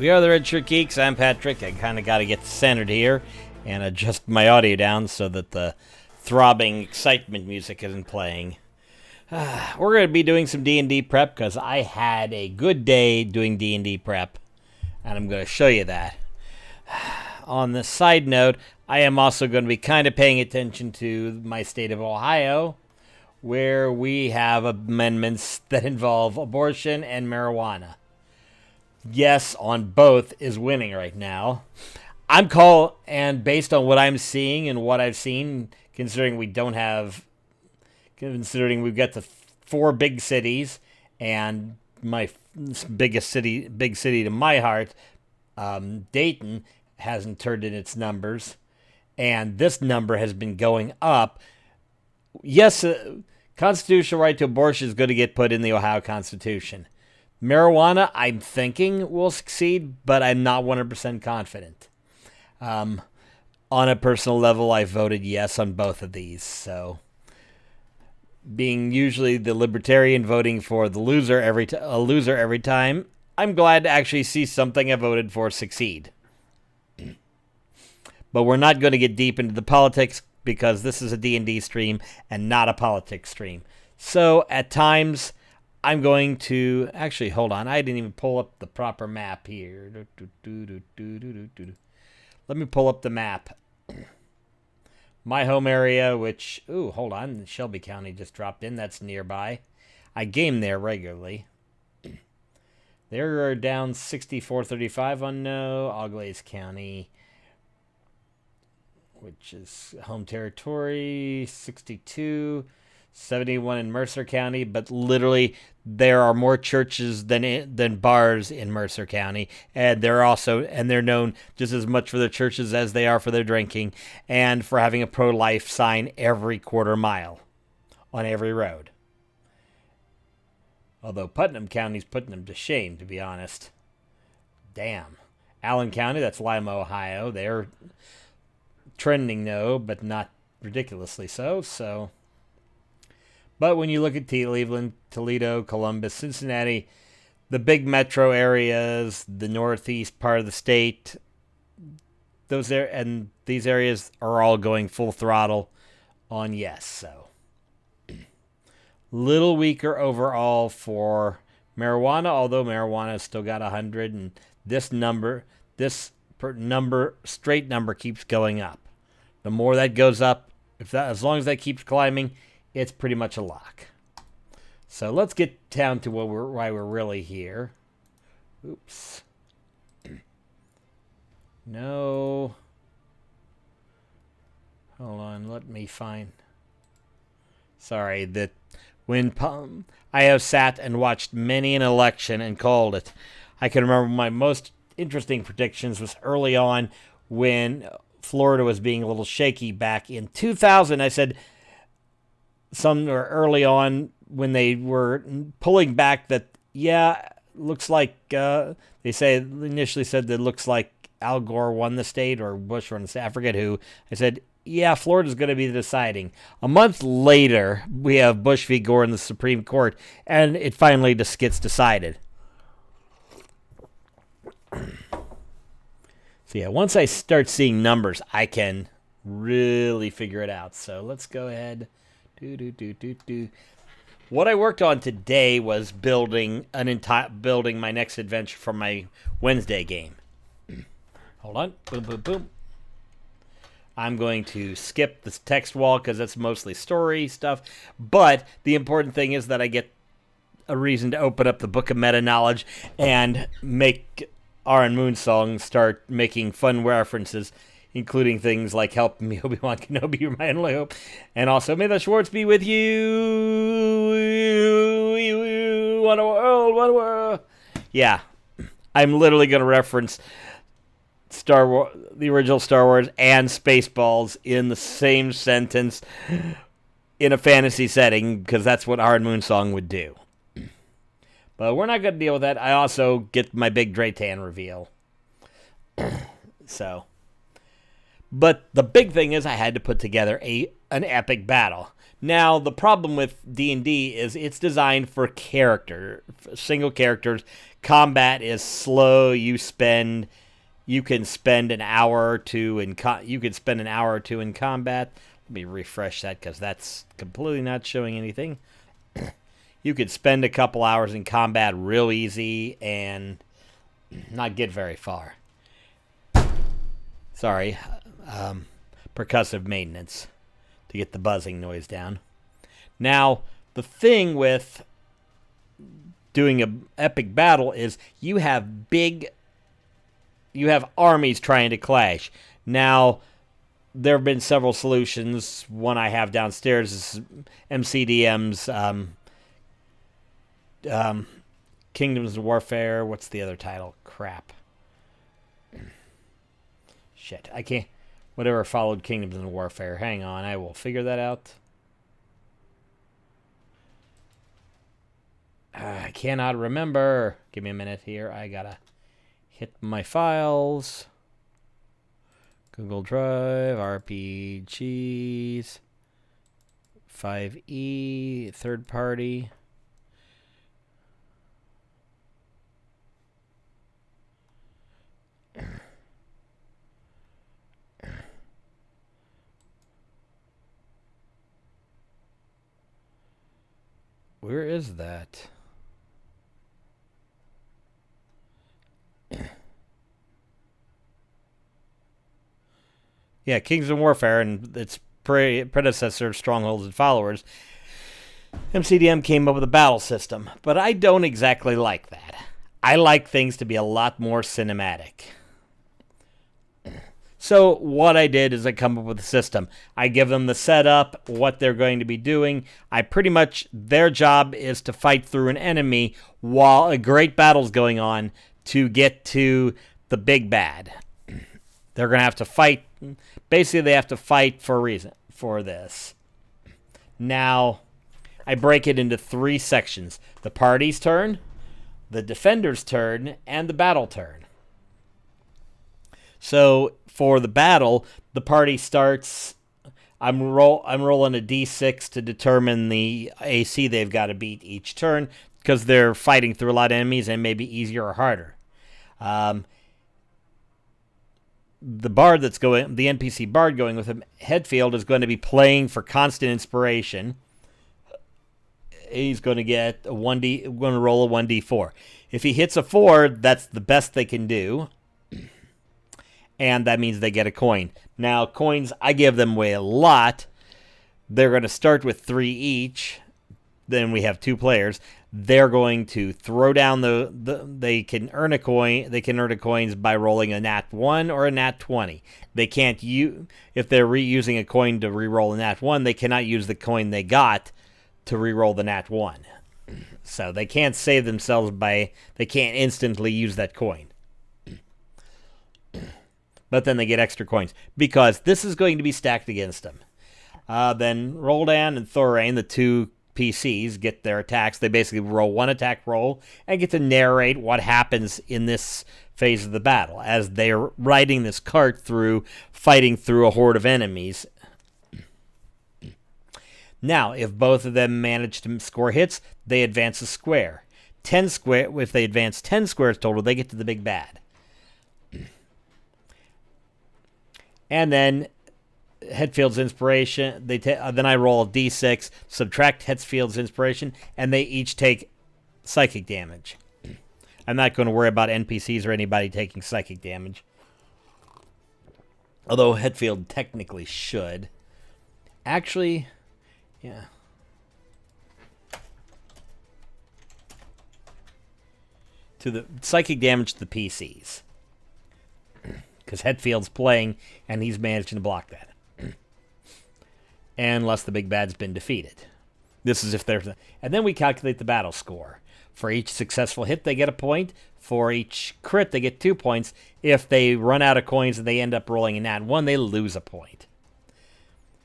We are the Red Shirt Geeks. I'm Patrick. I kind of got to get centered here and adjust my audio down so that the throbbing excitement music isn't playing. We're going to be doing some D&D prep because I had a good day doing D&D prep, and I'm going to show you that. On the side note, I am also going to be kind of paying attention to my state of Ohio, where we have amendments that involve abortion and marijuana. Yes, on both is winning right now. And based on what I'm seeing and what I've seen, considering we've got the 4 big cities, and my big city to my heart, Dayton, hasn't turned in its numbers, and this number has been going up. Yes, constitutional right to abortion is going to get put in the Ohio Constitution. Marijuana, I'm thinking, will succeed, but I'm not 100% confident. On a personal level, I voted yes on both of these. So, being usually the libertarian voting for a loser every time, I'm glad to actually see something I voted for succeed. But we're not going to get deep into the politics because this is a D&D stream and not a politics stream. So, at times, I'm going to... Actually, hold on. I didn't even pull up the proper map here. Let me pull up the map. My home area, which... Ooh, hold on. Shelby County just dropped in. That's nearby. I game there regularly. They're down 64-35 on no. Auglaize County, which is home territory, 62... 71 in Mercer County, but literally there are more churches than bars in Mercer County, and they're known just as much for their churches as they are for their drinking and for having a pro-life sign every quarter mile on every road. Although Putnam County's putting them to shame, to be honest. Damn. Allen County, that's Lima, Ohio. They're trending though, but not ridiculously so. But when you look at Cleveland, Toledo, Columbus, Cincinnati, the big metro areas, the northeast part of the state, these areas are all going full throttle on yes. So, little weaker overall for marijuana, although marijuana still got 100, and this straight number keeps going up. The more that goes up, as long as that keeps climbing, it's pretty much a lock. So let's get down to why we're really here. Oops. No. Hold on, let me find. Sorry, that when I have sat and watched many an election and called it. I can remember my most interesting predictions was early on when Florida was being a little shaky back in 2000. I said, somewhere early on when they were pulling back that, looks like, initially said that it looks like Al Gore won the state or Bush won the state. I forget who. I said, Florida's going to be the deciding. A month later, we have Bush v. Gore in the Supreme Court, and it finally just gets decided. So once I start seeing numbers, I can really figure it out. So let's go ahead. What I worked on today was building my next adventure for my Wednesday game. Hold on. Boom, boom, boom. I'm going to skip this text wall because that's mostly story stuff. But the important thing is that I get a reason to open up the Book of Meta Knowledge and make Aaron Moonsong start making fun references, including things like "Help me, Obi-Wan Kenobi, you're my only hope," and also "May the Schwartz be with you. What a world, what a world." Yeah, I'm literally going to reference Star Wars, the original Star Wars, and Spaceballs in the same sentence in a fantasy setting because that's what Aaron Moonsong would do. But we're not going to deal with that. I also get my big Draytan reveal. So. But the big thing is I had to put together an epic battle. Now, the problem with D&D is it's designed for single characters, combat is slow. You can spend an hour or two in combat. Let me refresh that because that's completely not showing anything. You could spend a couple hours in combat real easy and not get very far. Sorry, percussive maintenance to get the buzzing noise down. Now, the thing with doing an epic battle is you have armies trying to clash. Now, there have been several solutions. One I have downstairs is MCDM's Kingdoms of Warfare. What's the other title? Crap. Shit, I can't. Whatever followed Kingdoms of Warfare. Hang on, I will figure that out. I cannot remember. Give me a minute here. I gotta hit my files. Google Drive, RPGs, 5E, third party. Where is that? Yeah, Kings of Warfare and its predecessor, Strongholds and Followers. MCDM came up with a battle system, but I don't exactly like that. I like things to be a lot more cinematic. So what I did is I come up with a system. I give them the setup, what they're going to be doing. Their job is to fight through an enemy while a great battle's going on to get to the big bad. They're going to have to fight. Basically, they have to fight for a reason for this. Now, I break it into 3 sections. The party's turn, the defender's turn, and the battle turn. So, for the battle, the party starts. I'm rolling a d6 to determine the AC they've got to beat each turn because they're fighting through a lot of enemies and it may be easier or harder. The NPC bard going with him, Headfield, is going to be playing for constant inspiration. He's going to get going to roll a 1d4. If he hits a 4, that's the best they can do. And that means they get a coin. Now, coins, I give them away a lot. They're going to start with 3 each. Then we have 2 players. They're going to throw down they can earn a coin. They can earn a coins by rolling a nat 1 or a nat 20. They can't if they're reusing a coin to re-roll a nat 1, they cannot use the coin they got to re-roll the nat 1. So they can't save themselves they can't instantly use that coin. But then they get extra coins because this is going to be stacked against them. Then Roldan and Thorain, the 2 PCs, get their attacks. They basically roll 1 attack roll and get to narrate what happens in this phase of the battle as they're riding this cart through, fighting through a horde of enemies. Now, if both of them manage to score hits, they advance a square. If they advance 10 squares total, they get to the big bad. And then Headfield's inspiration. Then I roll a d6, subtract Headfield's inspiration, and they each take psychic damage. I'm not going to worry about NPCs or anybody taking psychic damage. Although Headfield technically should. Actually, yeah. To the psychic damage to the PCs. Because Headfield's playing, and he's managing to block that. Unless the big bad's been defeated. This is if there's and then we calculate the battle score. For each successful hit, they get a point. For each crit, they get 2 points. If they run out of coins and they end up rolling a nat 1, they lose a point.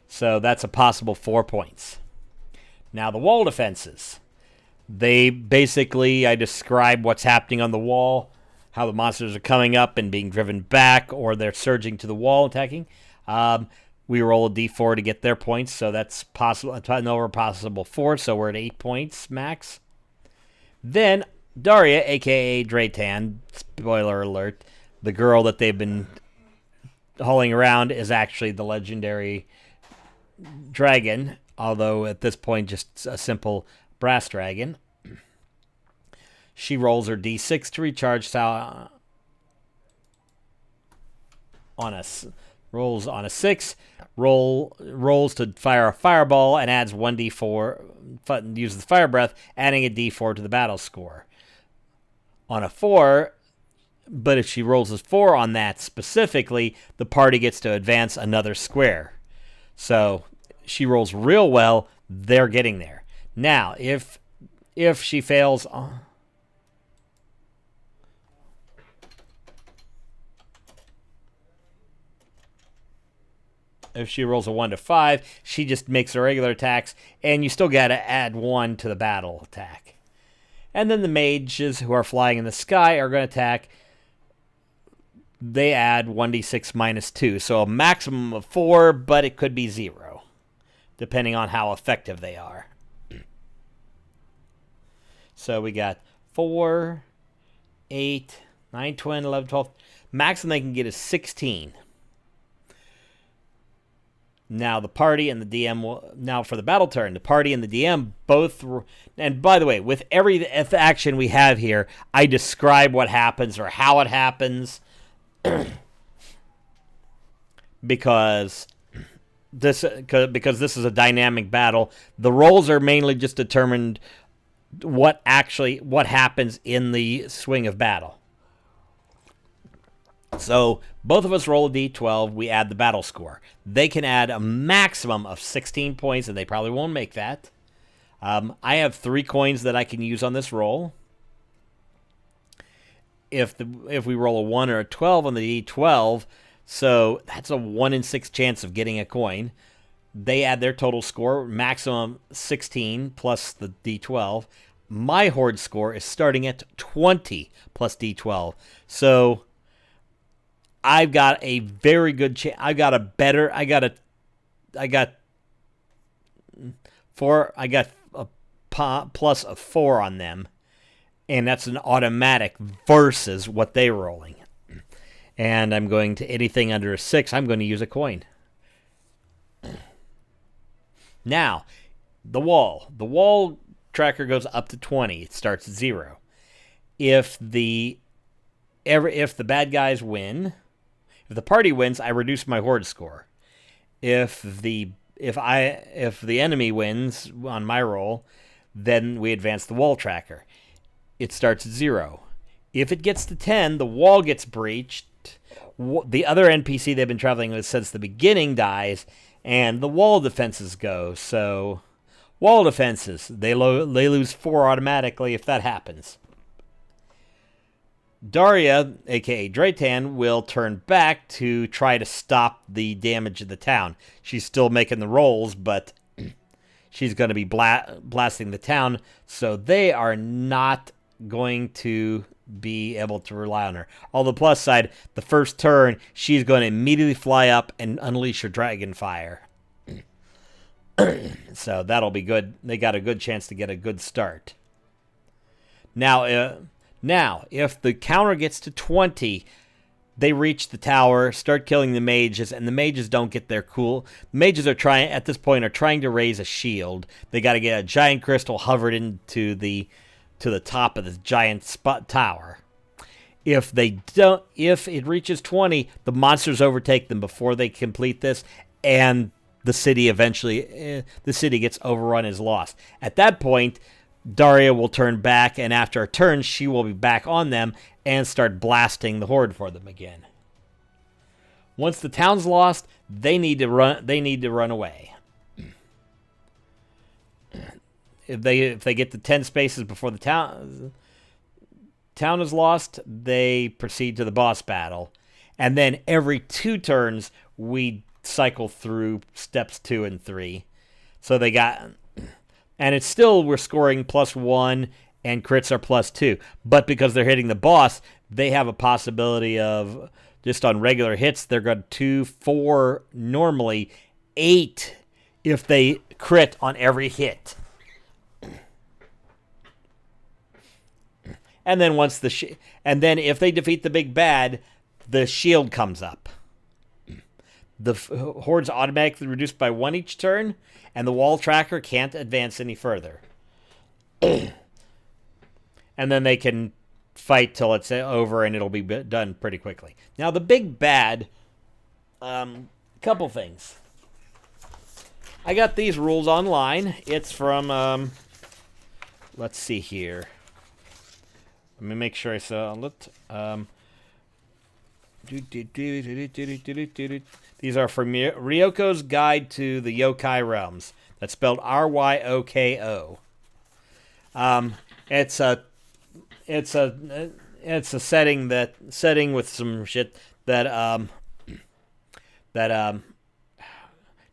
So that's a possible 4 points. Now the wall defenses. I describe what's happening on the wall, how the monsters are coming up and being driven back, or they're surging to the wall attacking. We roll a d4 to get their points, so that's possible. An over possible 4, so we're at 8 points max. Then Daria, a.k.a. Draytan, spoiler alert, the girl that they've been hauling around is actually the legendary dragon, although at this point just a simple brass dragon. She rolls her d6 to recharge rolls on a 6, rolls to fire a fireball and adds 1d4, uses the fire breath, adding a d4 to the battle score. On a 4, but if she rolls a 4 on that specifically, the party gets to advance another square. So she rolls real well, they're getting there. Now, if she fails... If she rolls a 1 to 5, she just makes her regular attacks, and you still got to add 1 to the battle attack. And then the mages who are flying in the sky are going to attack. They add 1d6 minus 2, so a maximum of 4, but it could be 0, depending on how effective they are. So we got 4, 8, 9, 10, 11, 12. Maximum they can get is 16. Now the party and the DM will... Now for the battle turn, the party and the DM both... And by the way, with every action we have here, I describe what happens or how it happens. because this is a dynamic battle. The rolls are mainly just determined what happens in the swing of battle. So both of us roll a d12, we add the battle score. They can add a maximum of 16 points, and they probably won't make that. I have 3 coins that I can use on this roll. If we roll a 1 or a 12 on the d12, so that's a 1 in 6 chance of getting a coin. They add their total score, maximum 16 plus the d12. My horde score is starting at 20 plus d12. So I've got a very good chance. I got a plus of 4 on them, and that's an automatic versus what they're rolling. And I'm going to anything under a 6, I'm going to use a coin. Now, the wall tracker goes up to 20. It starts at 0. If the bad guys win, if the party wins, I reduce my horde score. If the enemy wins on my roll, then we advance the wall tracker. It starts at 0. If it gets to 10, the wall gets breached. The other NPC they've been traveling with since the beginning dies, and the wall defenses go. So, wall defenses, they lose 4 automatically if that happens. Daria, a.k.a. Draytan, will turn back to try to stop the damage of the town. She's still making the rolls, but she's going to be blasting the town, so they are not going to be able to rely on her. On the plus side, the first turn, she's going to immediately fly up and unleash her dragon fire. So that'll be good. They got a good chance to get a good start. Now, if the counter gets to 20, they reach the tower, start killing the mages, and the mages don't get their cool. The mages are trying to raise a shield. They got to get a giant crystal hovered into the top of this giant tower. If it reaches 20, the monsters overtake them before they complete this, and the city gets overrun, is lost. At that point, Daria will turn back, and after a turn, she will be back on them and start blasting the horde for them again. Once the town's lost, they need to run away. If they get to 10 spaces before the town is lost, they proceed to the boss battle. And then every 2 turns, we cycle through steps 2 and 3. So they got... And it's still, we're scoring +1 and crits are +2. But because they're hitting the boss, they have a possibility of, just on regular hits, they're going 2, 4, normally 8 if they crit on every hit. And then once and then if they defeat the big bad, the shield comes up. The horde's automatically reduced by 1 each turn, and the wall tracker can't advance any further. And then they can fight till it's over, and it'll be done pretty quickly. Now, the big bad, couple things. I got these rules online. It's from, let's see here. Let me make sure I saw it. These are from Ryoko's Guide to the Yokai Realms. That's spelled Ryoko. It's a setting with some shit that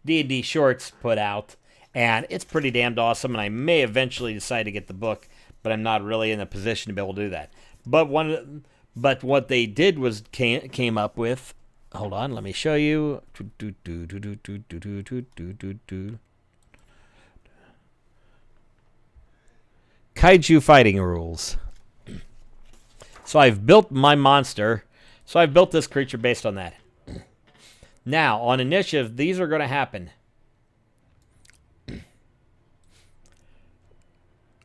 D&D Shorts put out, and it's pretty damned awesome. And I may eventually decide to get the book, but I'm not really in a position to be able to do that. But what they did was came up with. Hold on, let me show you. Kaiju fighting rules. So I've built my monster. So I've built this creature based on that. Now, on initiative, these are going to happen.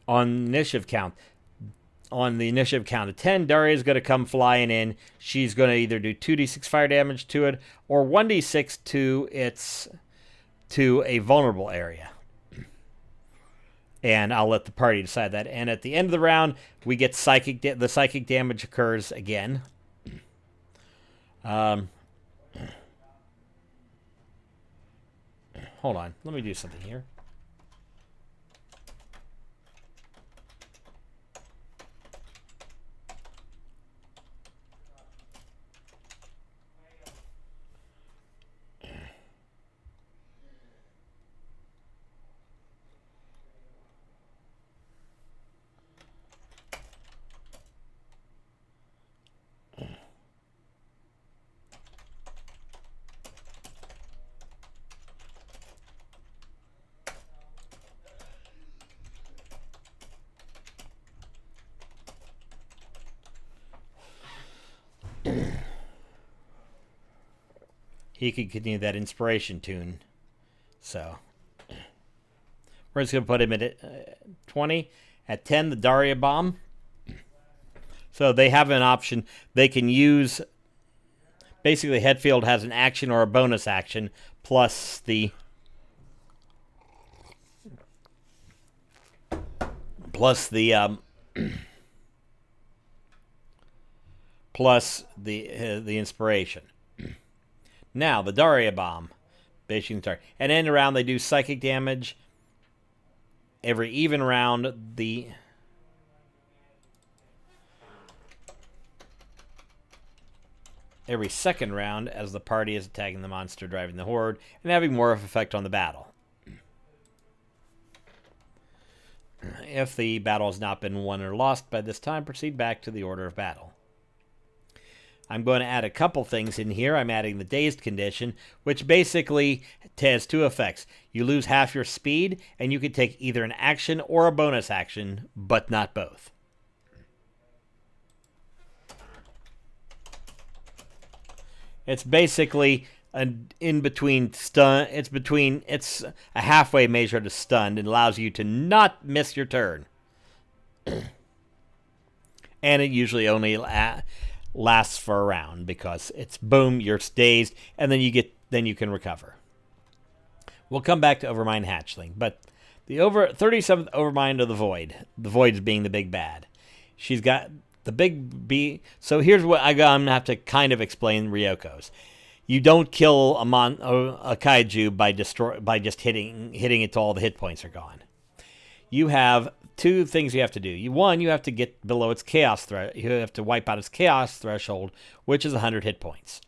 On initiative count. On the initiative count of 10, Daria is going to come flying in. She's going to either do 2d6 fire damage to it or 1d6 to a vulnerable area. And I'll let the party decide that. And at the end of the round, we get the psychic damage occurs again. Hold on. Let me do something here. He could continue that inspiration tune. So we're just going to put him at 20. At 10, the Daria bomb. So they have an option. They can use... Basically, Headfield has an action or a bonus action plus the... Plus the inspiration. Now, the Daria bomb. Basically, and end round, they do psychic damage. Every even round, every second round, as the party is attacking the monster driving the horde, and having more of an effect on the battle. If the battle has not been won or lost by this time, proceed back to the order of battle. I'm going to add a couple things in here. I'm adding the dazed condition, which basically has two effects. You lose half your speed, and you can take either an action or a bonus action, but not both. It's basically an in-between stun. It's a halfway measure to stunned and allows you to not miss your turn. And it usually only lasts for a round because it's boom, you're dazed, and then you can recover. We'll come back to Overmind Hatchling, but the 37th Overmind of the Void being the big bad. She's got the big B. So here's what I'm gonna have to kind of explain Ryoko's. You don't kill a kaiju by just hitting it till all the hit points are gone. You have two things you have to do. One, you have to get below its chaos you have to wipe out its chaos threshold, which is 100 hit points.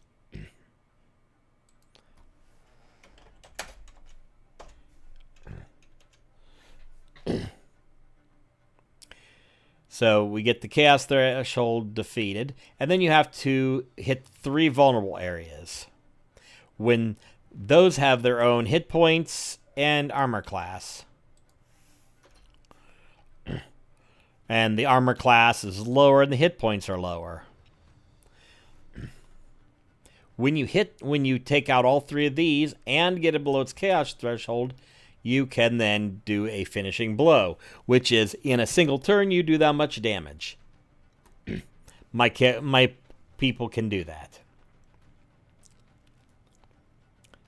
So we get the chaos threshold defeated, and then you have to hit 3 vulnerable areas. When those have their own hit points and armor class. And the armor class is lower and the hit points are lower. When you take out all 3 of these and get it below its chaos threshold, you can then do a finishing blow, which is in a single turn you do that much damage. My people can do that.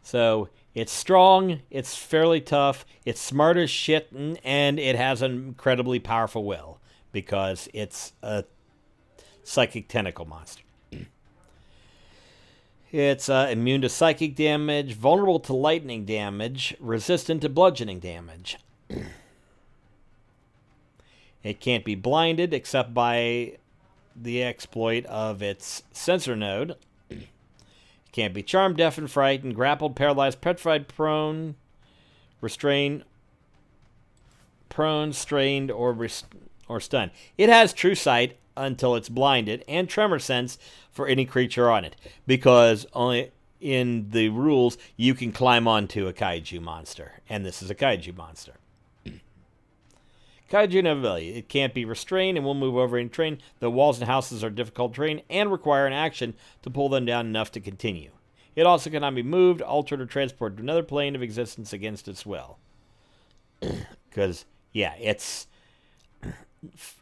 So it's strong, it's fairly tough, it's smart as shit, and it has an incredibly powerful will because it's a psychic tentacle monster. It's immune to psychic damage, vulnerable to lightning damage, resistant to bludgeoning damage. It can't be blinded except by the exploit of its sensor node. It can't be charmed, deafened, frightened, grappled, paralyzed, petrified, prone, restrained, strained, or stunned. It has true sight until it's blinded, and tremor sense for any creature on it, because only in the rules you can climb onto a kaiju monster, and this is a kaiju monster. Kaiju ability. It can't be restrained and will move over in terrain. The walls and houses are difficult terrain and require an action to pull them down enough to continue. It also cannot be moved, altered, or transported to another plane of existence against its will. Because, yeah, it's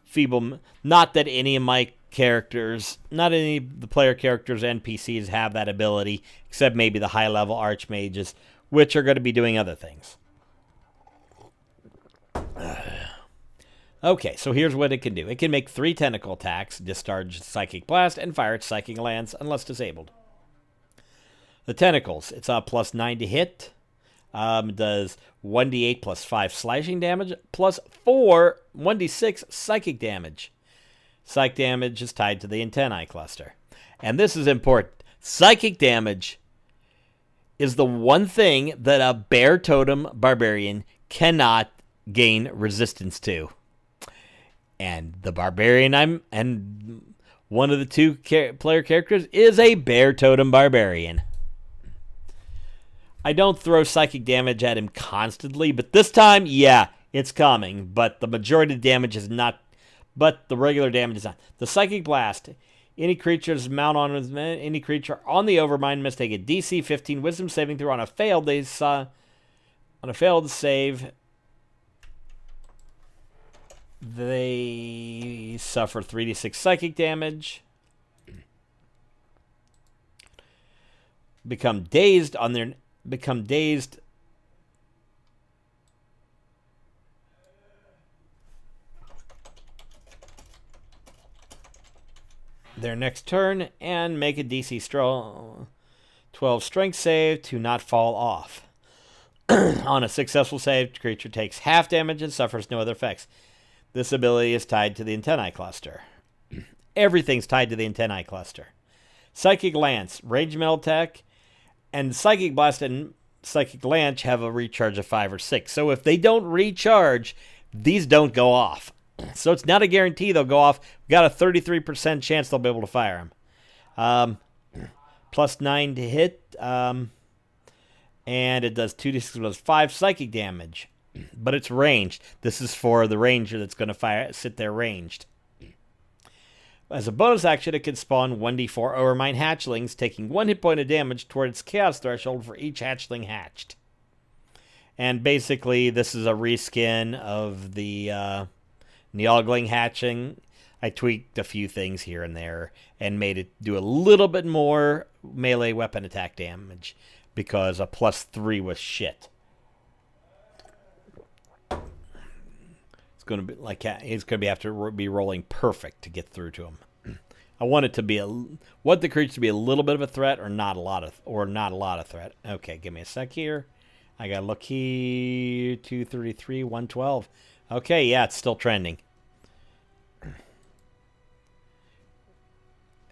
feeble. Not that any of my characters, not any of the player characters, NPCs have that ability, except maybe the high-level archmages, which are going to be doing other things. Okay, so here's what it can do. It can make 3 tentacle attacks, discharge Psychic Blast, and fire its Psychic Lance unless disabled. The tentacles, it's a plus 9 to hit. Does 1d8 plus 5 slashing damage, plus 4 1d6 psychic damage. Psych damage is tied to the antennae cluster. And this is important. Psychic damage is the one thing that a bear totem barbarian cannot gain resistance to. And the barbarian and one of the 2 player characters is a bear totem barbarian. I don't throw psychic damage at him constantly, but this time, yeah, it's coming. But the majority of the damage is not, but the regular damage is not. The Psychic Blast. Any creatures mount on any creature on the Overmind must take a DC 15 Wisdom saving throw on a failed save. They suffer 3d6 psychic damage. Become dazed. Their next turn and make a DC 12 strength save to not fall off. On a successful save, the creature takes half damage and suffers no other effects. This ability is tied to the antennae cluster. Everything's tied to the antennae cluster. Psychic Lance, range metal attack, and Psychic Blast and Psychic Lance have a recharge of 5 or 6. So if they don't recharge, these don't go off. So it's not a guarantee they'll go off. We've got a 33% chance they'll be able to fire them. Plus 9 to hit. And it does 2d6 plus 5 psychic damage. But it's ranged. This is for the ranger that's going to sit there ranged. As a bonus action, it can spawn 1d4 Overmind hatchlings, taking 1 hit point of damage toward its chaos threshold for each hatchling hatched. And basically, this is a reskin of the Neogling hatching. I tweaked a few things here and there and made it do a little bit more melee weapon attack damage because a plus 3 was shit. It's going to be like he's going to have to be rolling perfect to get through to him. I want it to be the creature to be a little bit of a threat or not a lot of threat. Okay, give me a sec here. I got to look here. 233, 112. Okay, yeah, it's still trending.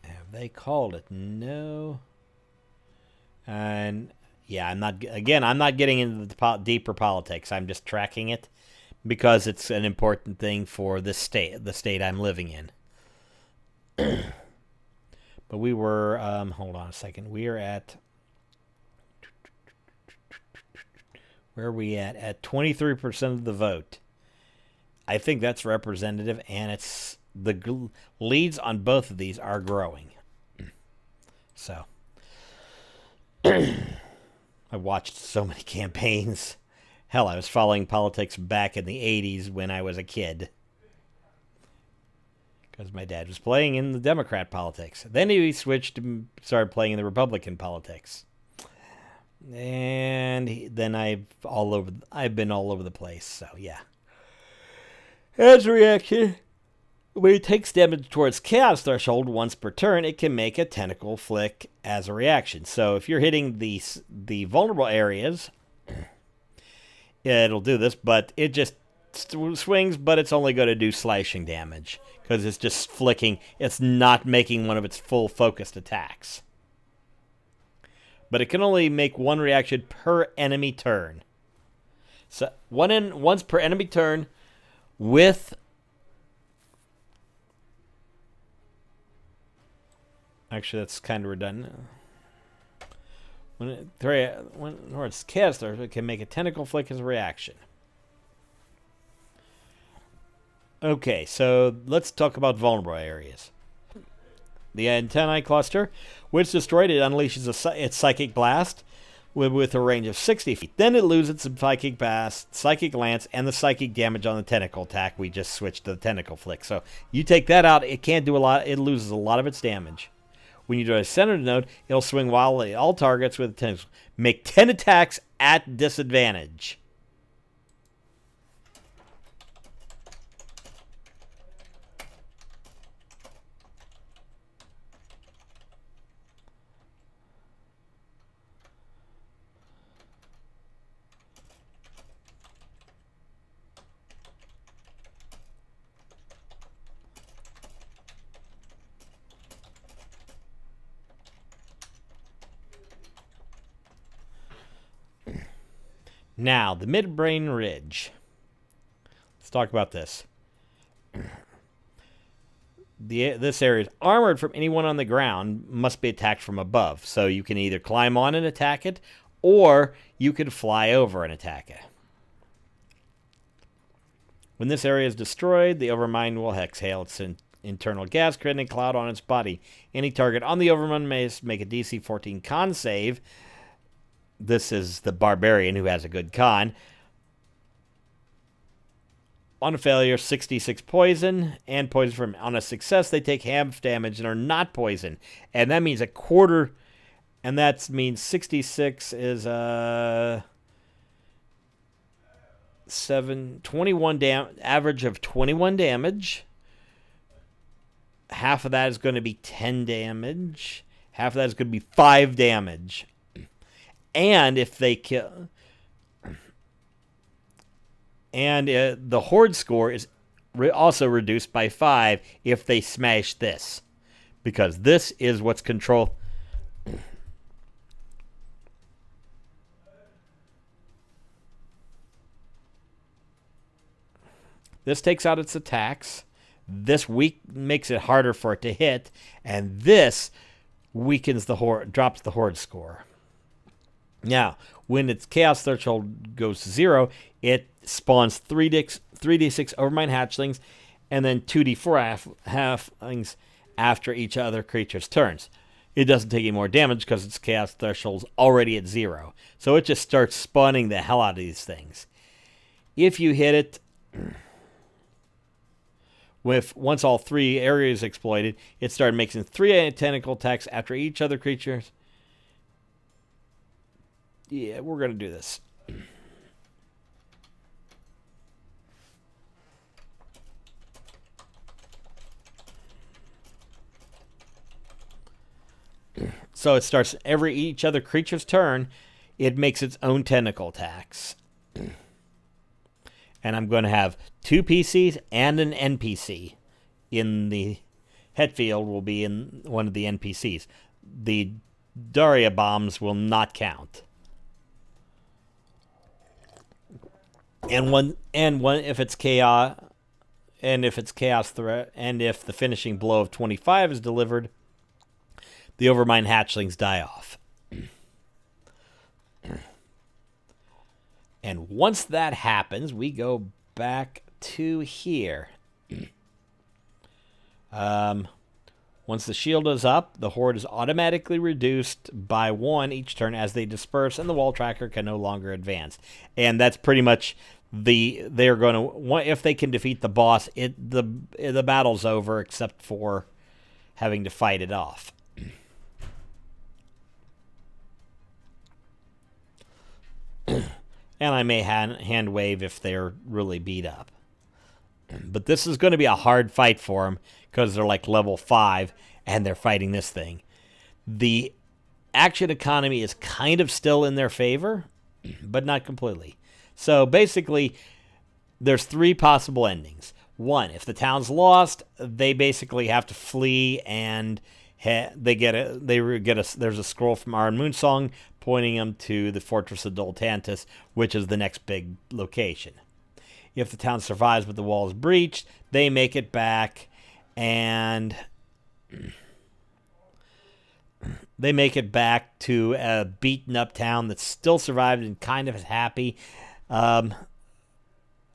Have they called it? No. And yeah, I'm not getting into the deeper politics. I'm just tracking it because it's an important thing for the state I'm living in. But we were, hold on a second. We are at, where are we at? At 23% of the vote. I think that's representative, and it's the leads on both of these are growing. So I watched so many campaigns. Hell, I was following politics back in the 80s when I was a kid. Because my dad was playing in the Democrat politics. Then he switched and started playing in the Republican politics. And then I've been all over the place. So, yeah. As a reaction, when it takes damage towards chaos threshold once per turn, it can make a tentacle flick as a reaction. So if you're hitting the vulnerable areas, it'll do this, but it just swings, but it's only going to do slashing damage because it's just flicking. It's not making one of its full focused attacks. But it can only make one reaction per enemy turn. So once per enemy turn with... Actually, that's kind of redundant. When it's cast, it can make a tentacle flick as a reaction. Okay, so let's talk about vulnerable areas. The antennae cluster, once destroyed, it unleashes its psychic blast with a range of 60 feet. Then it loses its psychic blast, psychic lance, and the psychic damage on the tentacle attack. We just switched to the tentacle flick. So you take that out, it can't do a lot. It loses a lot of its damage. When you do a centered node, it'll swing wildly at all targets with 10. Make 10 attacks at disadvantage. Now, the midbrain ridge. Let's talk about this. This area is armored from anyone on the ground, must be attacked from above. So you can either climb on and attack it, or you can fly over and attack it. When this area is destroyed, the Overmind will exhale its internal gas, creating a cloud on its body. Any target on the Overmind may make a DC 14 con save. This is the barbarian who has a good con. On a failure, 66 poison, and poison from on a success, they take half damage and are not poisoned. And that means a quarter, and that means 66 is 21 average of 21 damage. Half of that is going to be 10 damage. Half of that is going to be 5 damage. And if they kill, and the horde score is also reduced by 5 if they smash this, because this is what's control. This takes out its attacks. This makes it harder for it to hit, and this weakens the horde, drops the horde score. Now, when its chaos threshold goes to 0, it spawns 3d6 Overmind hatchlings and then 2d4 halflings after each other creature's turns. It doesn't take any more damage because its chaos threshold's already at 0. So it just starts spawning the hell out of these things. If you hit it, once all 3 areas exploited, it started making 3 tentacle attacks after each other creature's. Yeah, we're going to do this. So it starts each other creature's turn, it makes its own tentacle attacks. And I'm going to have 2 PCs and an NPC in the Hetfield will be in one of the NPCs. The Daria bombs will not count. And if it's chaos threat, and if the finishing blow of 25 is delivered, the Overmind hatchlings die off. And once that happens, we go back to here. Once the shield is up, the horde is automatically reduced by 1 each turn as they disperse, and the wall tracker can no longer advance. And that's pretty much they're going to, if they can defeat the boss, the battle's over, except for having to fight it off. And I may hand wave if they're really beat up. But this is going to be a hard fight for them because they're like level 5 and they're fighting this thing. The action economy is kind of still in their favor, but not completely. So basically, there's 3 possible endings. 1, if the town's lost, they basically have to flee, and there's a scroll from Iron Moonsong pointing them to the Fortress of Doltantis, which is the next big location. If the town survives but the wall is breached, they make it back, and they make it back to a beaten-up town that still survived and kind of is happy.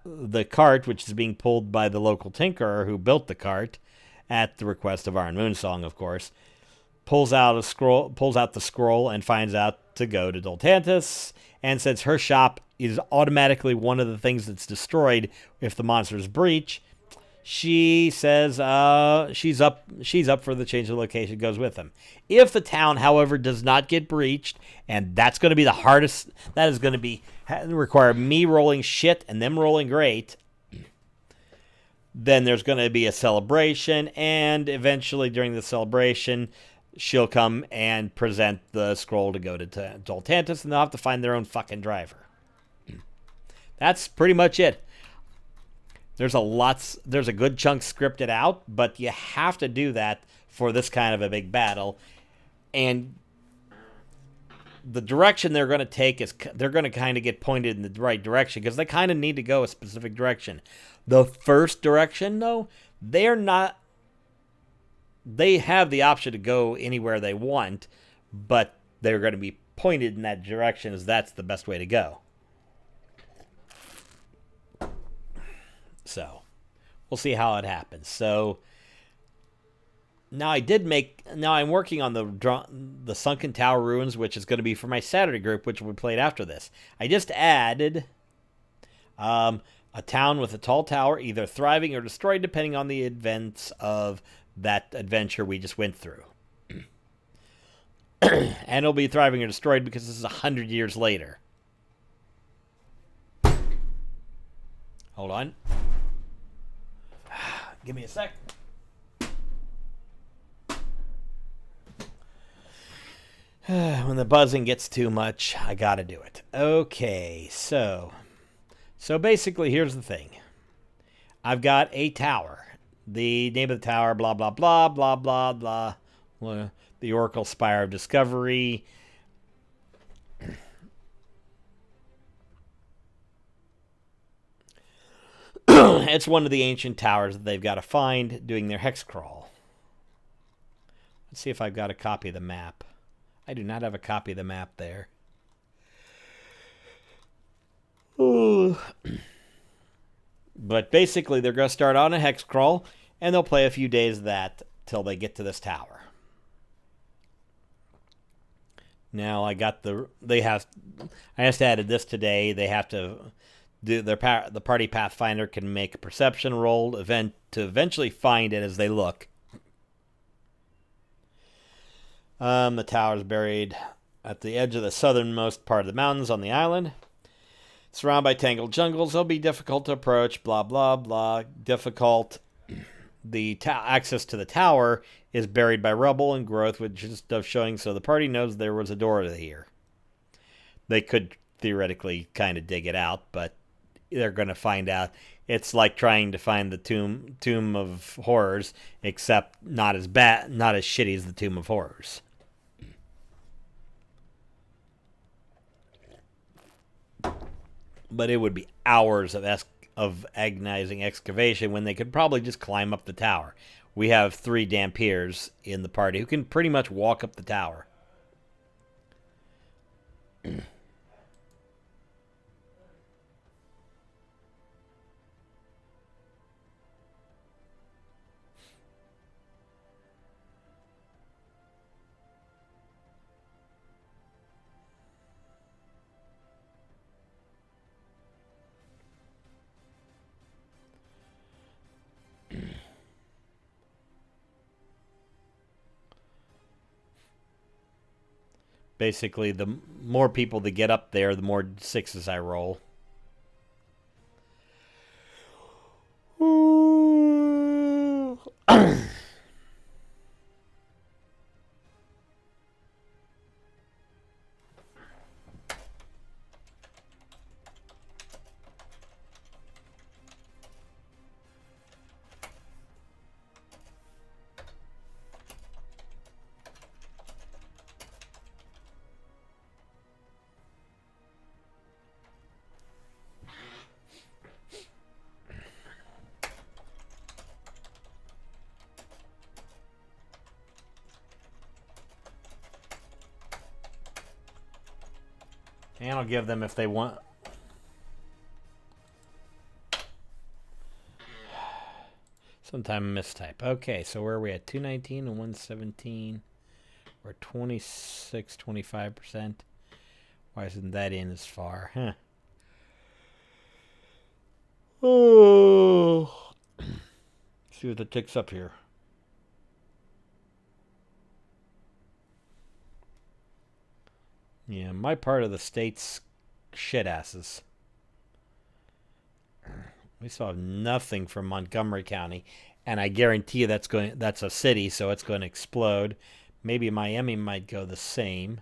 The cart, which is being pulled by the local tinkerer who built the cart, at the request of Iron Moonsong, of course, pulls out the scroll and finds out to go to Doltantis. And since her shop is automatically one of the things that's destroyed if the monsters breach, she says she's up for the change of location, goes with them. If the town, however, does not get breached, and that's going to be the hardest, that is going to require me rolling shit and them rolling great, then there's going to be a celebration, and eventually during the celebration, she'll come and present the scroll to go to Doltantis, and they'll have to find their own fucking driver. That's pretty much it. There's a good chunk scripted out, but you have to do that for this kind of a big battle. And the direction they're going to take is they're going to kind of get pointed in the right direction because they kind of need to go a specific direction. The first direction, though, they're not. They have the option to go anywhere they want, but they're going to be pointed in that direction as that's the best way to go. So, we'll see how it happens. So, now I'm working on the Sunken Tower Ruins, which is going to be for my Saturday group, which will be played after this. I just added a town with a tall tower, either thriving or destroyed, depending on the events of that adventure we just went through. And it'll be thriving or destroyed because this is 100 years later. Hold on. Give me a sec. When the buzzing gets too much, I gotta do it. Okay, so basically, here's the thing. I've got a tower. The name of the tower, blah, blah, blah, blah, blah, blah. The Oracle Spire of Discovery. It's one of the ancient towers that they've got to find doing their hex crawl. Let's see if I've got a copy of the map. I do not have a copy of the map there. But basically, they're going to start on a hex crawl, and they'll play a few days of that till they get to this tower. Now, I just added this today. They have to do the party pathfinder can make a perception roll to eventually find it as they look. The tower is buried at the edge of the southernmost part of the mountains on the island. Surrounded by tangled jungles, it'll be difficult to approach, blah, blah, blah. Difficult. The access to the tower is buried by rubble and growth, which is stuff showing, so the party knows there was a door here. They could theoretically kind of dig it out, but they're going to find out. It's like trying to find the Tomb of Horrors, except not as bad, not as shitty as the Tomb of Horrors. But it would be hours of agonizing excavation when they could probably just climb up the tower. We have 3 Dampiers in the party who can pretty much walk up the tower. Basically, the more people that get up there, the more sixes I roll. And I'll give them if they want. Sometime mistype. Okay, so where are we at? 219 and 117. We're 26, 25%. Why isn't that in as far? Huh. Oh. See what the ticks up here. Yeah, my part of the state's shit asses. We still have nothing from Montgomery County, and I guarantee you that's a city, so it's going to explode. Maybe Miami might go the same,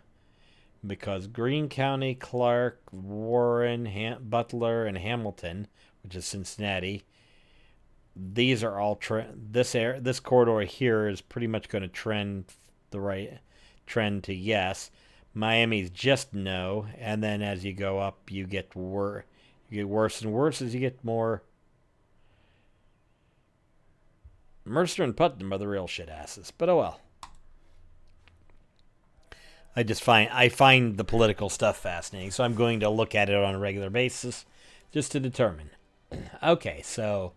because Greene County, Clark, Warren, Butler, and Hamilton, which is Cincinnati, these are all this corridor here is pretty much going to trend the right trend to yes. Miami's just no, and then as you go up, you get worse and worse as you get more. Mercer and Putnam are the real shit asses, but oh well. I find the political stuff fascinating, so I'm going to look at it on a regular basis just to determine. Okay, so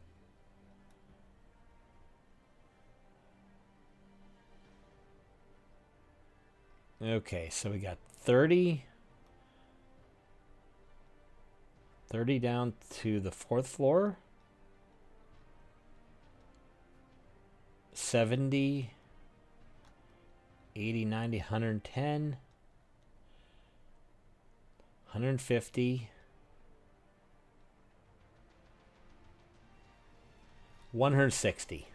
we got 30 down to the 4th floor. 70, 80, 90, 110, 150, 160.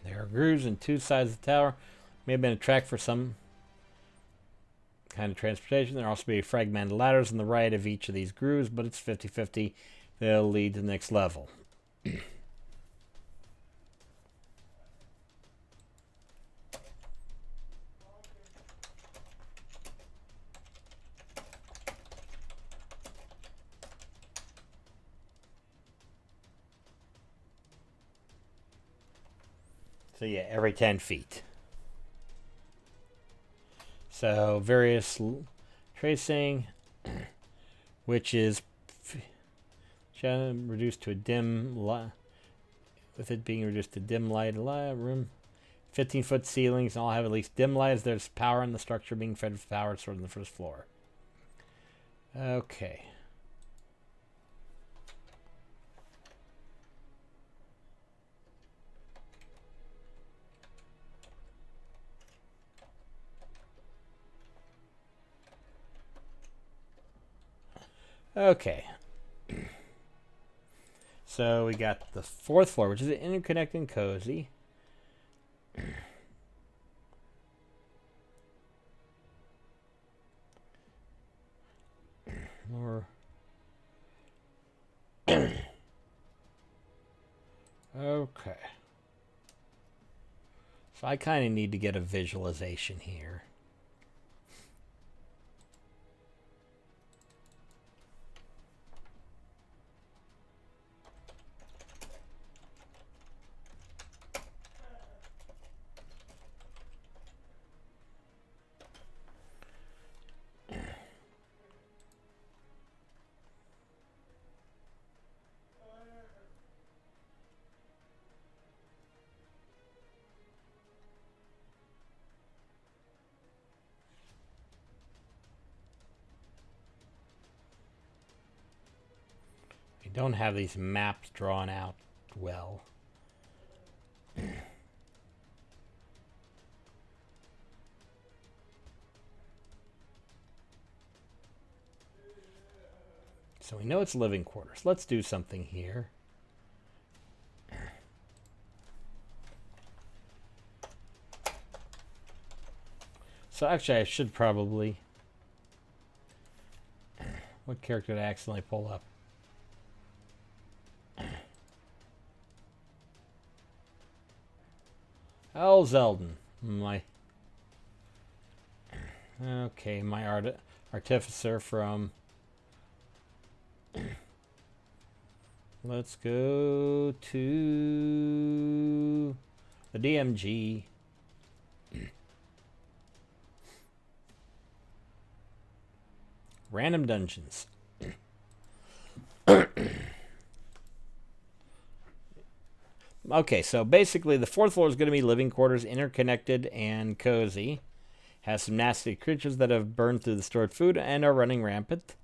There are grooves in two sides of the tower. May have been a track for some kind of transportation. There will also be fragmented ladders on the right of each of these grooves, but it's 50-50. They'll lead to the next level. So yeah, every 10 feet. So various tracing, which is reduced to a dim light, with it being reduced to dim light room. 15-foot ceilings all have at least dim lights. There's power in the structure being fed with power stored on the first floor. Okay. Okay. So we got the 4th floor, which is an interconnecting cozy. More. Okay. So I kind of need to get a visualization here. don't have these maps drawn out well. So we know it's living quarters. Let's do something here. So actually I should probably... What character did I accidentally pull up? Oh, Zeldin. Okay, my artificer from... Let's go to the DMG. Random dungeons. Okay, so basically the fourth floor is going to be living quarters, interconnected and cozy. Has some nasty creatures that have burned through the stored food and are running rampant.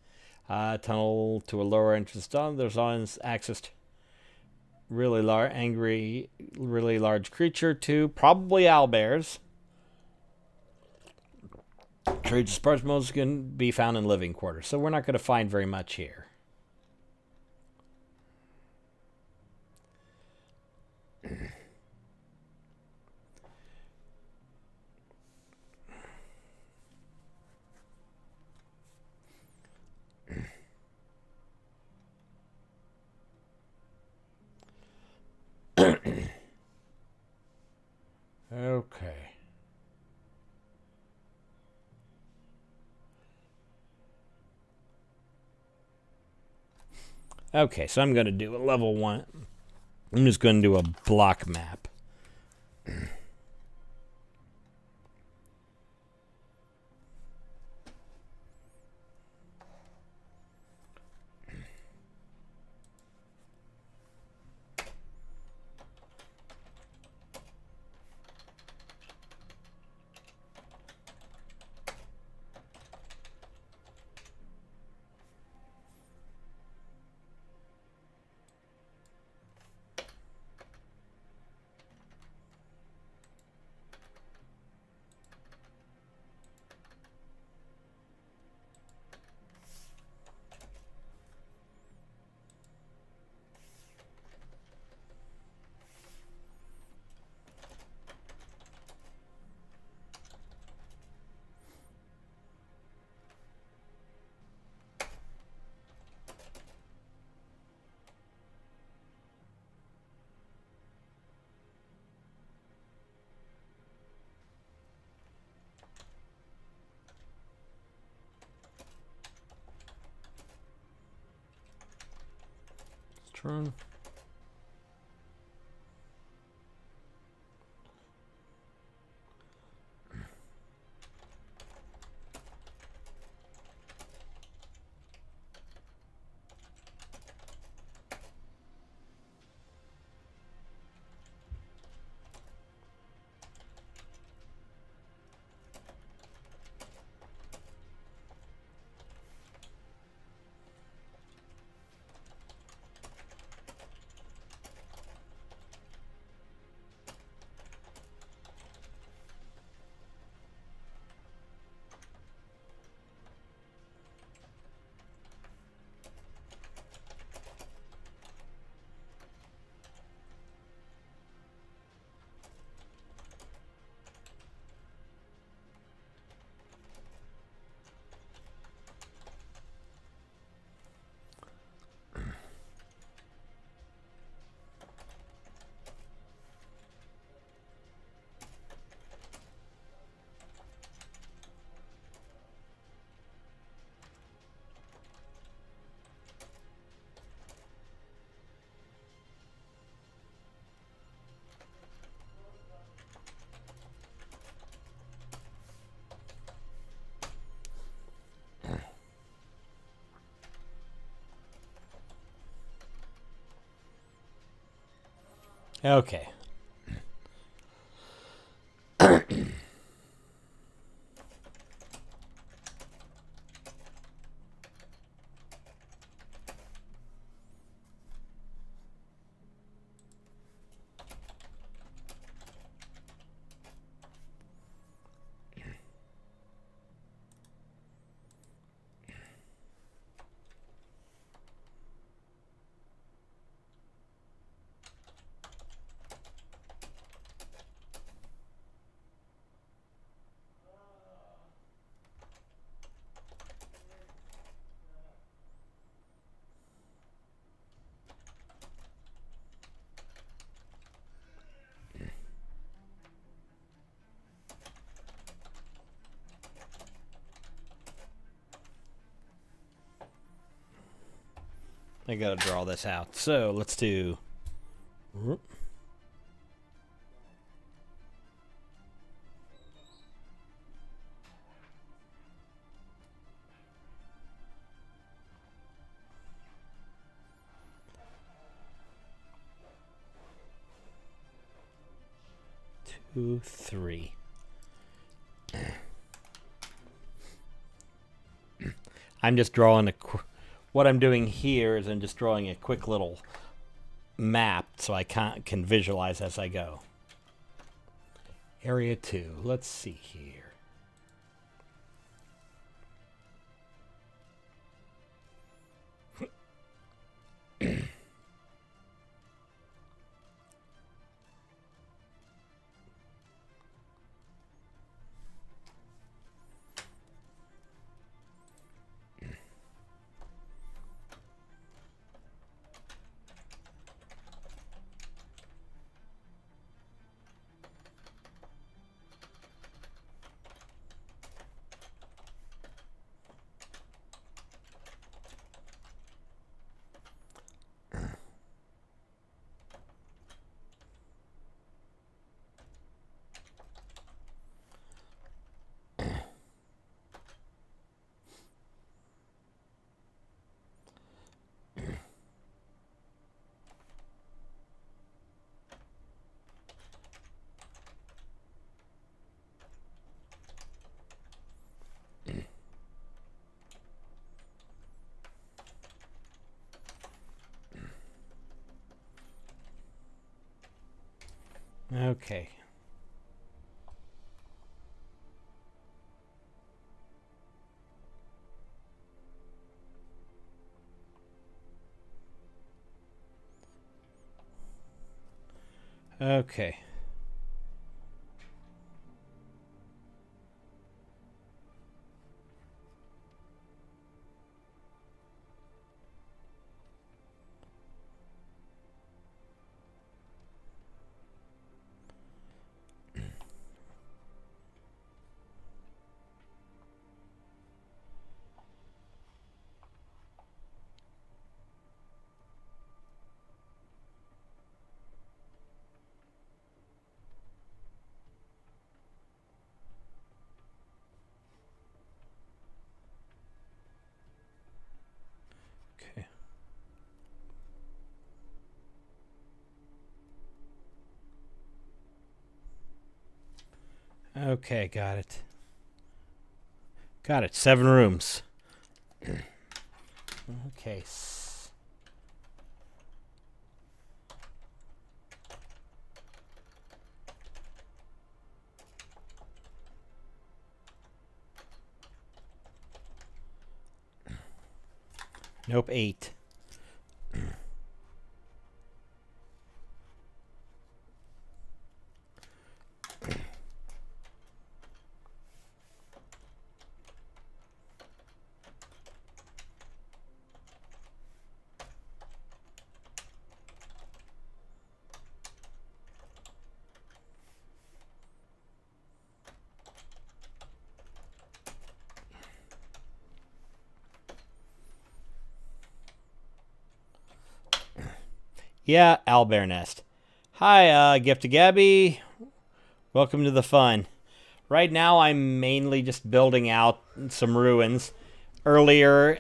Tunnel to a lower entrance tunnel. There's always access to really large creature too. Probably owlbears. Trade sparse modes can be found in living quarters, so we're not going to find very much here. Okay. Okay, so I'm going to do a level 1. I'm just going to do a block map. Turn. Okay. I gotta draw this out. So let's do. Two, three. I'm just drawing what I'm doing here is I'm just drawing a quick little map so I can visualize as I go. Area 2. Let's see here. Okay. Okay. Okay. Okay, got it. Got it. 7 rooms. Okay. Nope, 8. Yeah, Owlbear Nest. Hi, Gift to Gabby. Welcome to the fun. Right now, I'm mainly just building out some ruins. Earlier,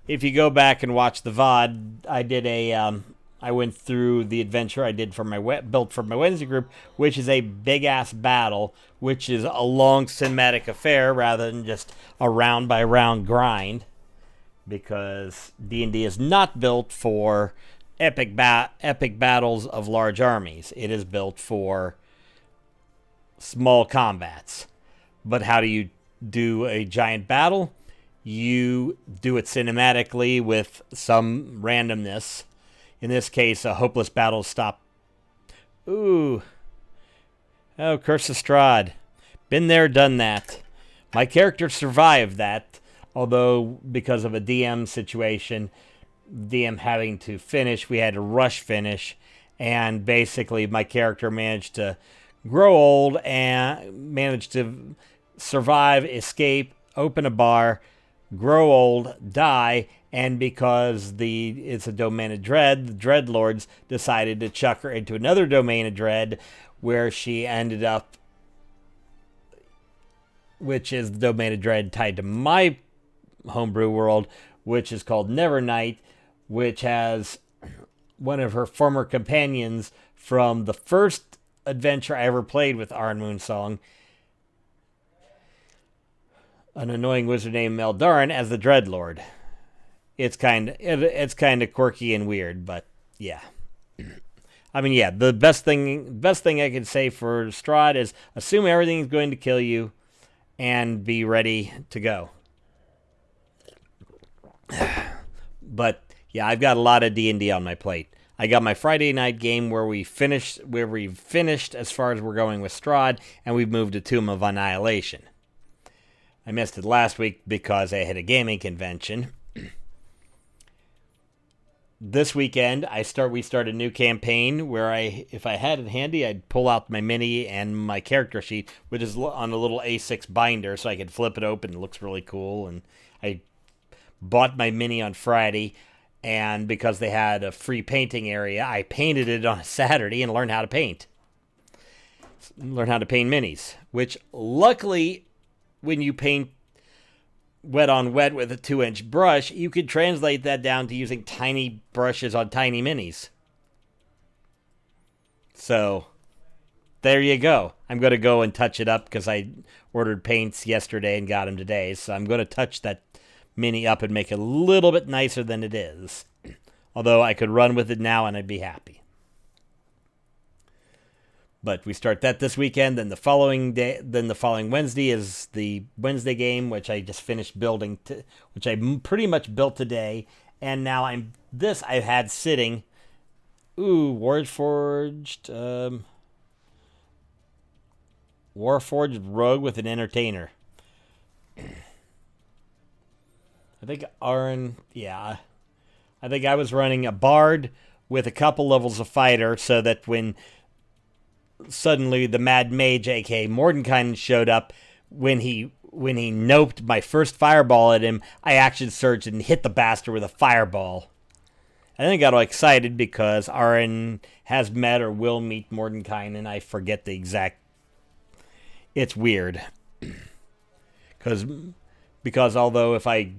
if you go back and watch the VOD, I did I went through the adventure I did for built for my Wednesday group, which is a big ass battle, which is a long cinematic affair rather than just a round by round grind, because D&D is not built for epic battles of large armies. It is built for small combats. But how do you do a giant battle? You do it cinematically with some randomness. In this case, a hopeless battle stop. Ooh. Oh, Curse of Strahd. Been there, done that. My character survived that, although because of a DM situation, DM having to finish, we had to rush finish, and basically my character managed to grow old and managed to survive, escape, open a bar, grow old, die, And because it's a domain of dread, the Dreadlords decided to chuck her into another domain of dread, where she ended up, which is the domain of dread tied to my homebrew world, which is called Nevernight, which has one of her former companions from the first adventure I ever played with Arn Moonsong, an annoying wizard named Meldarin, as the Dreadlord. It's kind of quirky and weird, but yeah. I mean, yeah, the best thing I can say for Strahd is assume everything is going to kill you and be ready to go. But yeah, I've got a lot of D&D on my plate. I got my Friday night game where we've finished as far as we're going with Strahd, and we've moved to Tomb of Annihilation. I missed it last week because I had a gaming convention. This weekend, we start a new campaign where if I had it handy, I'd pull out my mini and my character sheet, which is on a little A6 binder, so I could flip it open. It looks really cool. And I bought my mini on Friday, and because they had a free painting area, I painted it on a Saturday and learned how to paint. Learn how to paint minis, which luckily, when you paint wet on wet with a 2-inch brush, you could translate that down to using tiny brushes on tiny minis. So, there you go. I'm going to go and touch it up because I ordered paints yesterday and got them today. So I'm going to touch that mini up and make it a little bit nicer than it is. Although I could run with it now and I'd be happy. But we start that this weekend. Then the following Wednesday is the Wednesday game, which I just finished building, which I pretty much built today. And now I've had sitting. Warforged Rogue with an Entertainer. I think I was running a Bard with a couple levels of Fighter, so that when suddenly the Mad Mage, aka Mordenkainen, showed up, when he noped my first fireball at him, I action surged and hit the bastard with a fireball. And then I got all excited because Aaron has met or will meet Mordenkainen. I forget the exact. It's weird. Because although if I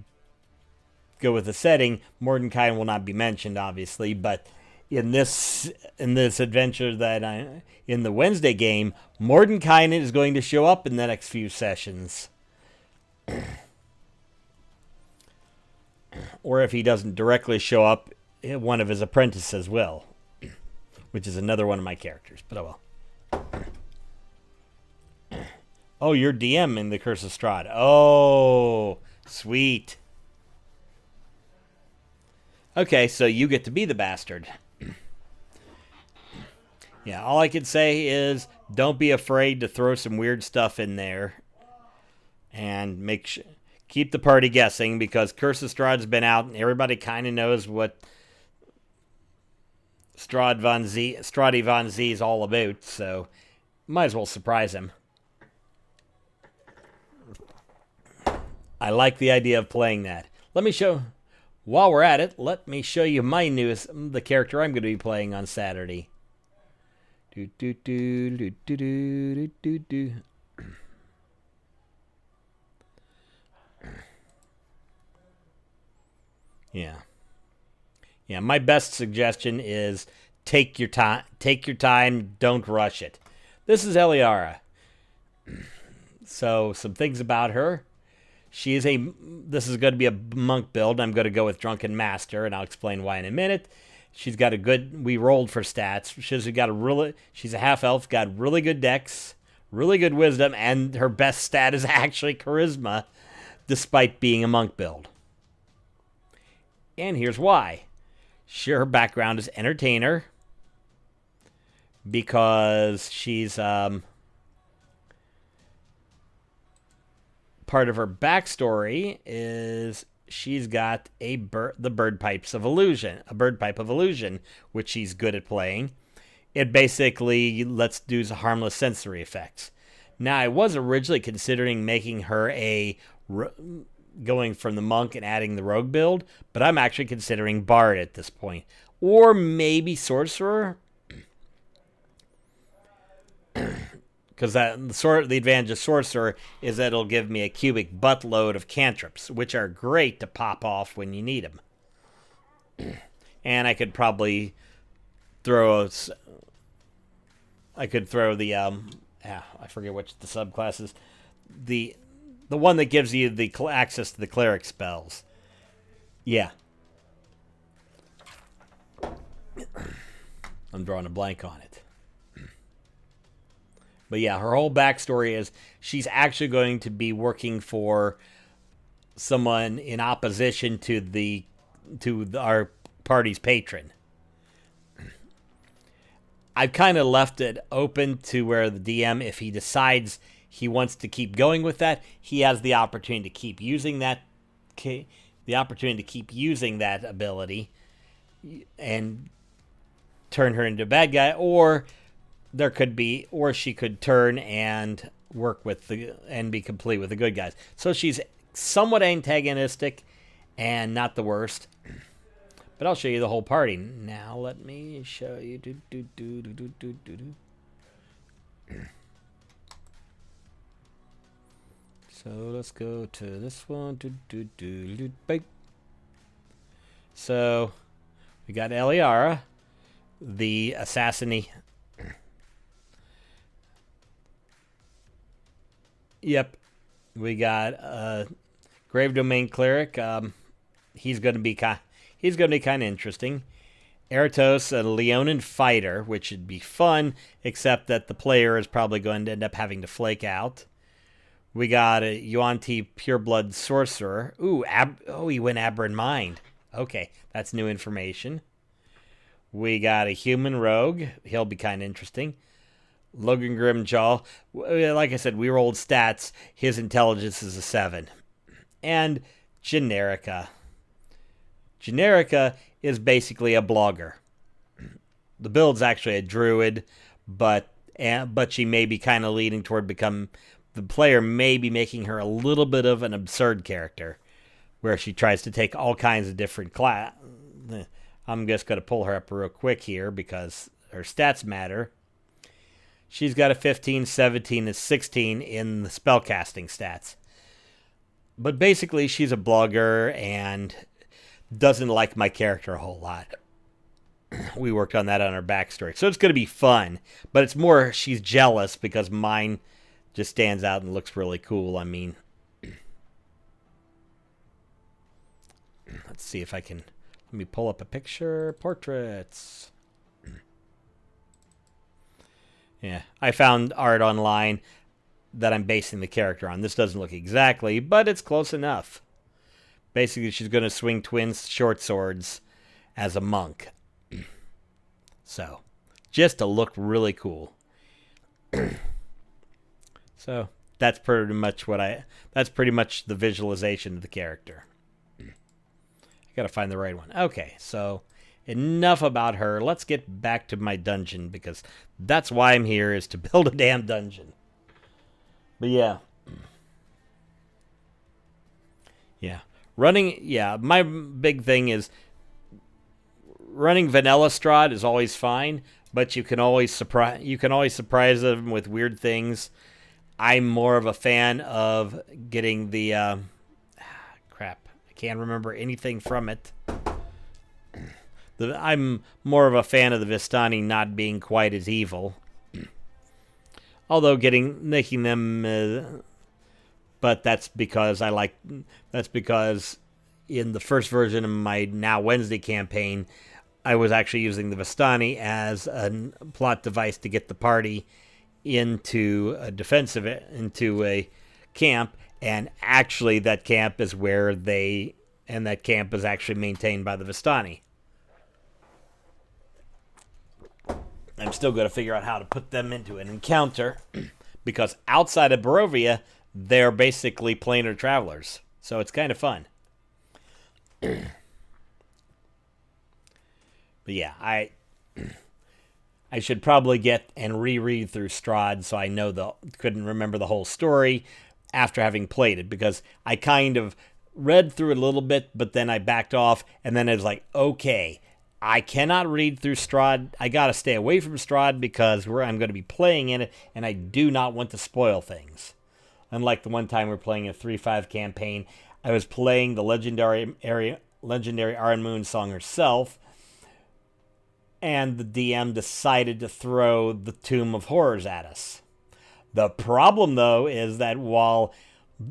go with the setting, Mordenkainen will not be mentioned, obviously, but in this adventure in the Wednesday game, Mordenkainen is going to show up in the next few sessions. Or if he doesn't directly show up, one of his apprentices will, which is another one of my characters, but oh well. Oh, you're DM in the Curse of Strahd. Oh, sweet. Okay, so you get to be the bastard. Yeah, all I can say is don't be afraid to throw some weird stuff in there. And keep the party guessing, because Curse of Strahd's been out and everybody kind of knows what Strahd von Z is all about, so might as well surprise him. I like the idea of playing that. While we're at it, let me show you the character I'm going to be playing on Saturday. Yeah. Yeah, my best suggestion is take your time, don't rush it. This is Eliara. So, some things about her. This is going to be a monk build. I'm going to go with Drunken Master, and I'll explain why in a minute. We rolled for stats. She's a half-elf, got really good dex, really good wisdom, and her best stat is actually charisma, despite being a monk build. And here's why. Her background is entertainer, because she's part of her backstory is she's got the bird pipe of illusion, which she's good at playing. It basically lets do harmless sensory effects. Now, I was originally considering making her going from the monk and adding the rogue build, but I'm actually considering bard at this point. Or maybe sorcerer. Because the advantage of sorcerer is that it'll give me a cubic buttload of cantrips, which are great to pop off when you need them. And I could probably throw the I forget which the subclass is. The one that gives you the access to the cleric spells. Yeah. I'm drawing a blank on it. But yeah, her whole backstory is she's actually going to be working for someone in opposition to our party's patron. I've kind of left it open to where the DM, if he decides he wants to keep going with that, he has the opportunity to keep using that ability and turn her into a bad guy, or she could turn and work with and be complete with the good guys. So she's somewhat antagonistic and not the worst. But I'll show you the whole party. Now let me show you. So let's go to this one. So we got Eliara, the assassin. Yep. We got Grave Domain Cleric. He's going to be kind of interesting. Eratos, a Leonin fighter, which would be fun, except that the player is probably going to end up having to flake out. We got a Yuan-Ti Pureblood Sorcerer. Ooh, he went Aberrant Mind. Okay, that's new information. We got a Human Rogue. He'll be kind of interesting. Logan Grimjaw. Like I said, we rolled stats. His intelligence is a 7. And Generica. Generica is basically a blogger. The build's actually a druid, but she may be kind of leading toward the player may be making her a little bit of an absurd character, where she tries to take all kinds of different class. I'm just going to pull her up real quick here because her stats matter. She's got a 15, 17, and 16 in the spellcasting stats. But basically, she's a blogger and doesn't like my character a whole lot. We worked on that on her backstory. So it's going to be fun. But it's more she's jealous because mine just stands out and looks really cool. I mean, let's see if I can. Let me pull up a picture. Portraits. Yeah, I found art online that I'm basing the character on. This doesn't look exactly, but it's close enough. Basically, she's going to swing twin short swords as a monk. So, just to look really cool. So, that's pretty much the visualization of the character. I got to find the right one. Okay, so enough about her. Let's get back to my dungeon, because that's why I'm here, is to build a damn dungeon. But yeah. Yeah. My big thing is running vanilla Strahd is always fine, but you can always surprise them with weird things. I'm more of a fan of getting the crap. I can't remember anything from it. I'm more of a fan of the Vistani not being quite as evil. Although making them but that's because in the first version of my Now Wednesday campaign, I was actually using the Vistani as a plot device to get the party into a camp, and actually that camp is actually maintained by the Vistani. I'm still going to figure out how to put them into an encounter, because outside of Barovia, they're basically planar travelers. So it's kind of fun. But yeah, I should probably get and reread through Strahd so I couldn't remember the whole story after having played it, because I kind of read through it a little bit, but then I backed off, and then it was like, okay, I cannot read through Strahd. I got to stay away from Strahd because I'm going to be playing in it, and I do not want to spoil things. Unlike the one time we were playing a 3-5 campaign, I was playing the legendary Iron Moon song herself, and the DM decided to throw the Tomb of Horrors at us. The problem, though, is that while,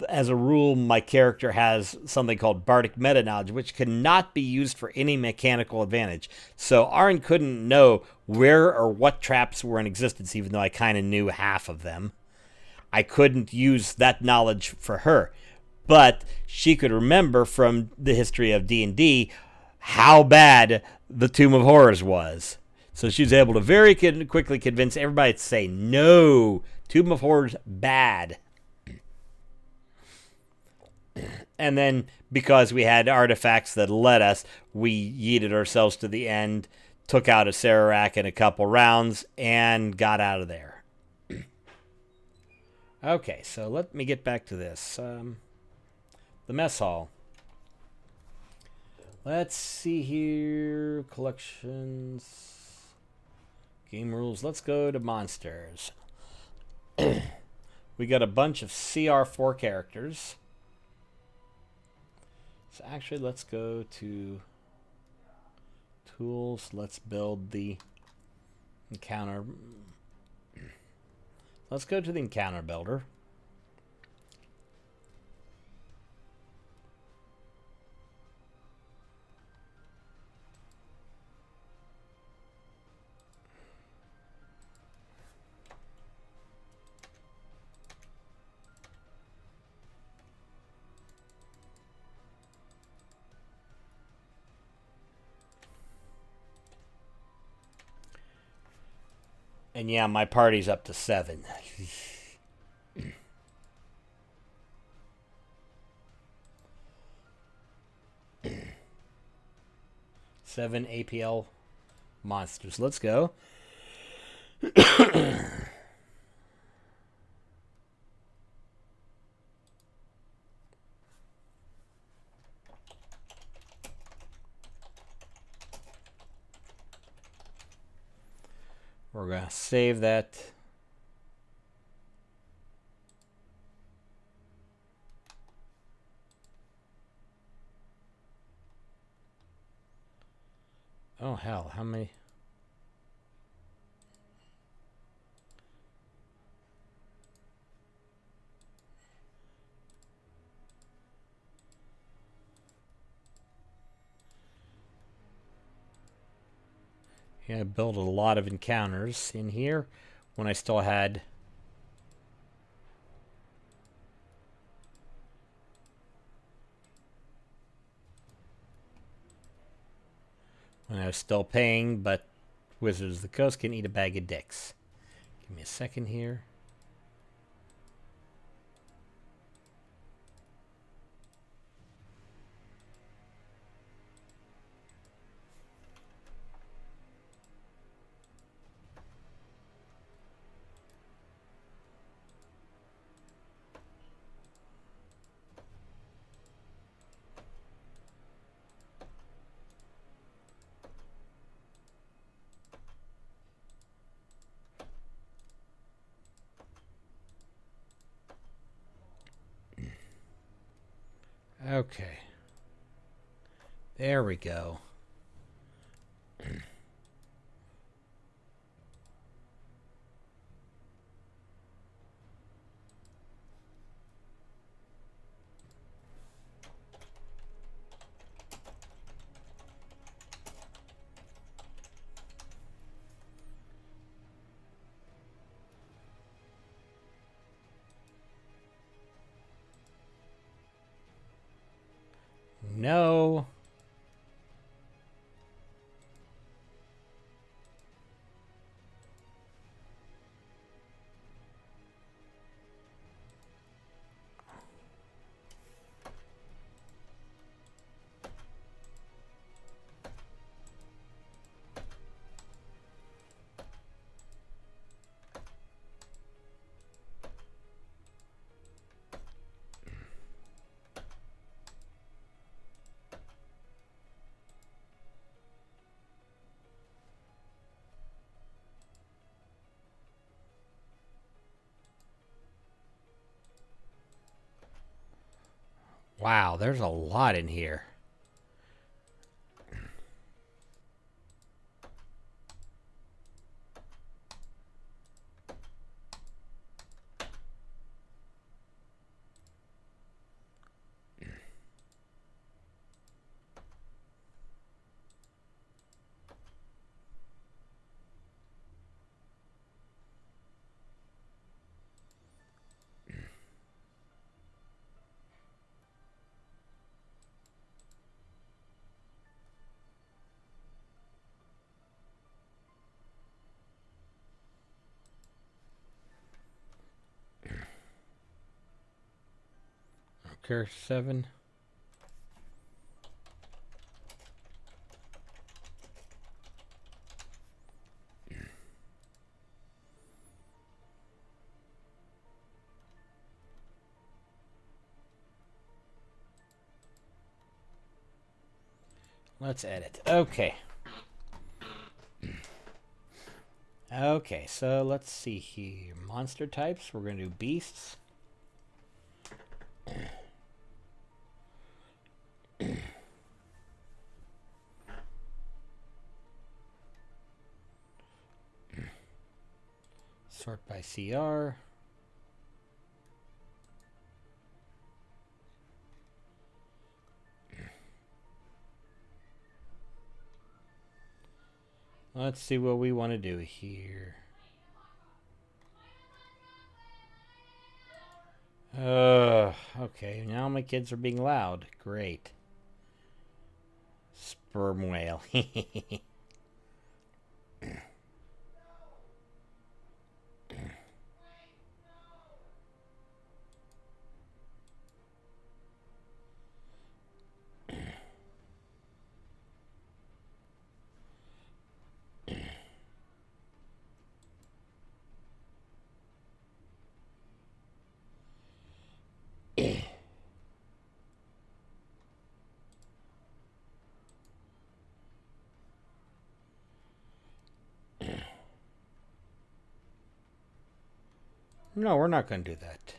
as a rule, my character has something called Bardic Meta Knowledge, which cannot be used for any mechanical advantage. So Arn couldn't know where or what traps were in existence, even though I kind of knew half of them. I couldn't use that knowledge for her. But she could remember from the history of D&D how bad the Tomb of Horrors was. So she was able to very quickly convince everybody to say, no, Tomb of Horrors, bad. And then, because we had artifacts that led us, we yeeted ourselves to the end, took out a Sararak in a couple rounds, and got out of there. Okay, so let me get back to this. The mess hall. Let's see here. Collections. Game rules. Let's go to monsters. We got a bunch of CR4 characters. So actually, let's go to tools. Let's build the encounter. Let's go to the encounter builder. And yeah, my party's up to 7. Seven APL monsters. Let's go. We're going to save that. Oh, hell. How many? Yeah, I built a lot of encounters in here when I still had when I was still paying, but Wizards of the Coast can eat a bag of dicks. Give me a second here. Okay. There we go. No. Wow, there's a lot in here. Okay, 7. Let's edit. Okay. Okay, so let's see here. Monster types. We're going to do beasts. Sort by CR. Let's see what we want to do here. Okay, now my kids are being loud. Great. Sperm whale. No, we're not going to do that.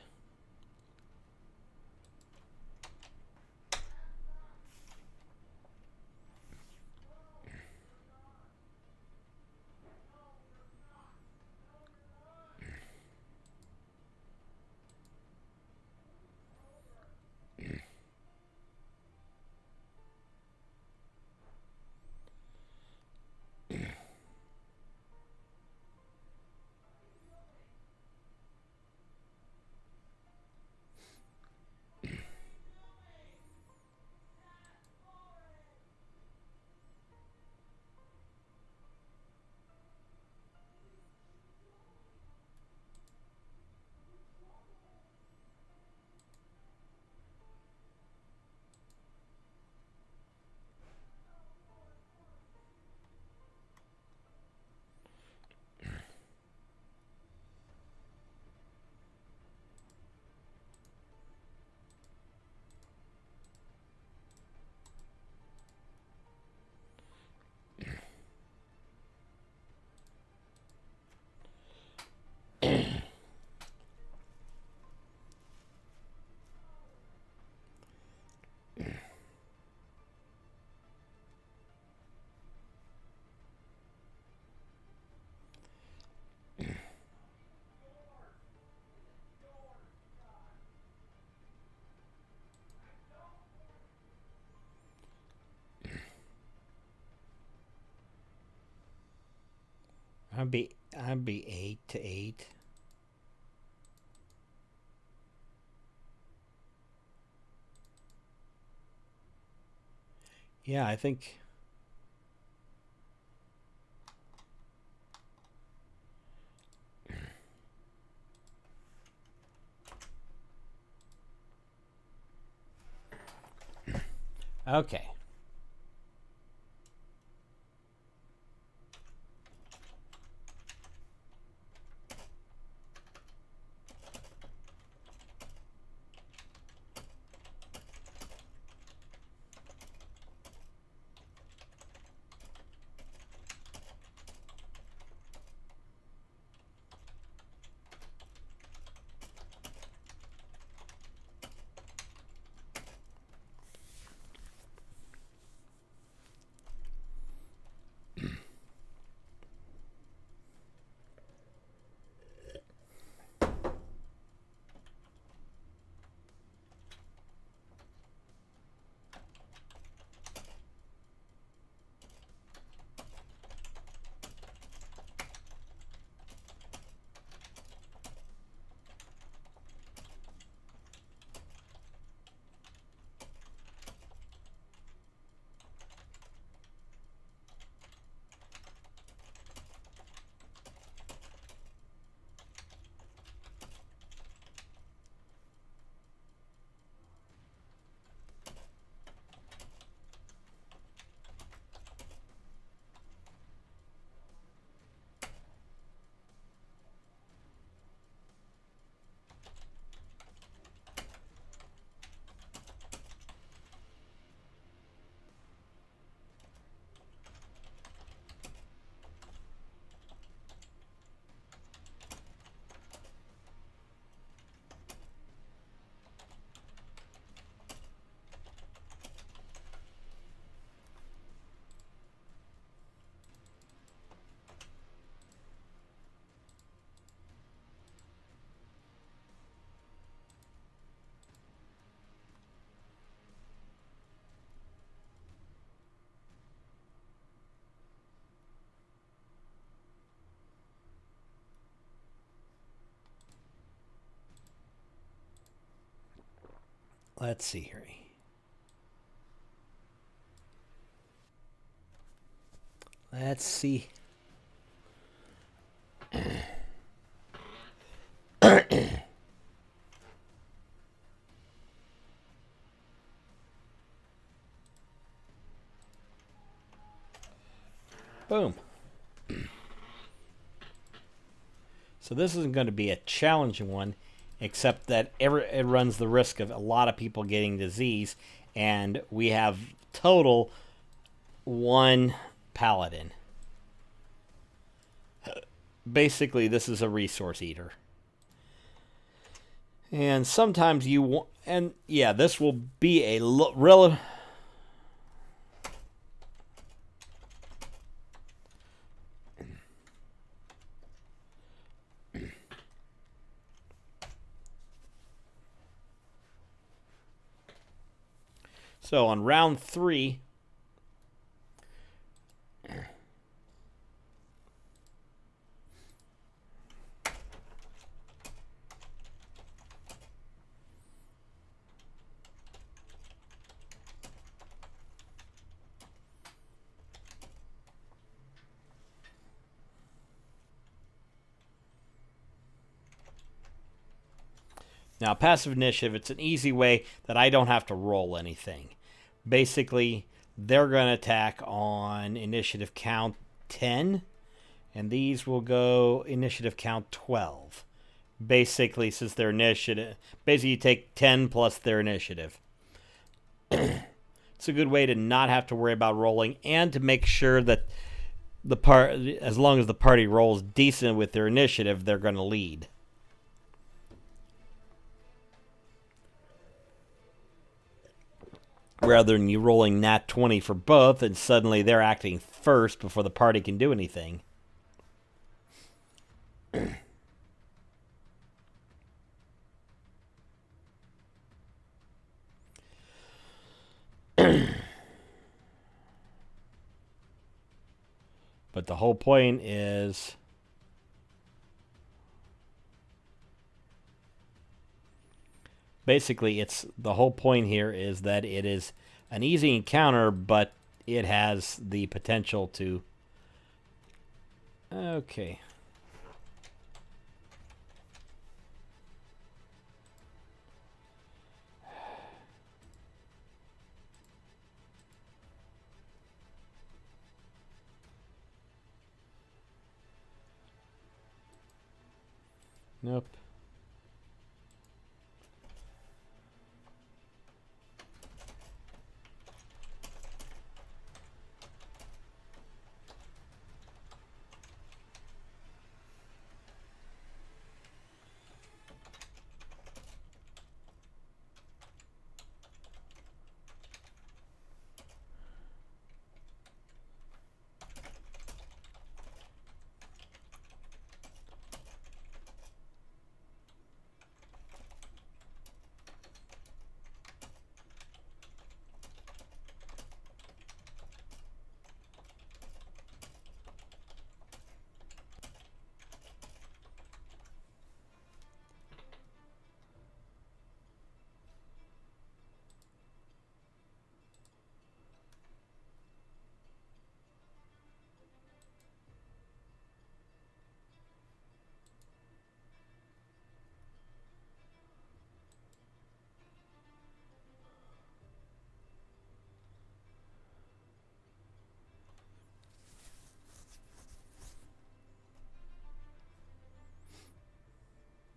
I'd be 8 to 8. Yeah, I think. Okay. let's see here. Let's see. Boom. So this isn't going to be a challenging one, except that it runs the risk of a lot of people getting disease, and we have total 1 paladin. Basically, this is a resource eater. And sometimes you want... And, yeah, this will be a relative... So on round 3, now passive initiative, it's an easy way that I don't have to roll anything. Basically, they're going to attack on initiative count 10, and these will go initiative count 12. Basically, since their initiative, basically you take 10 plus their initiative. It's a good way to not have to worry about rolling, and to make sure that as long as the party rolls decent with their initiative, they're going to lead. Rather than you rolling nat 20 for both, and suddenly they're acting first before the party can do anything. But the whole point is... Basically, the whole point here is that it is an easy encounter, but it has the potential to... Okay. Nope.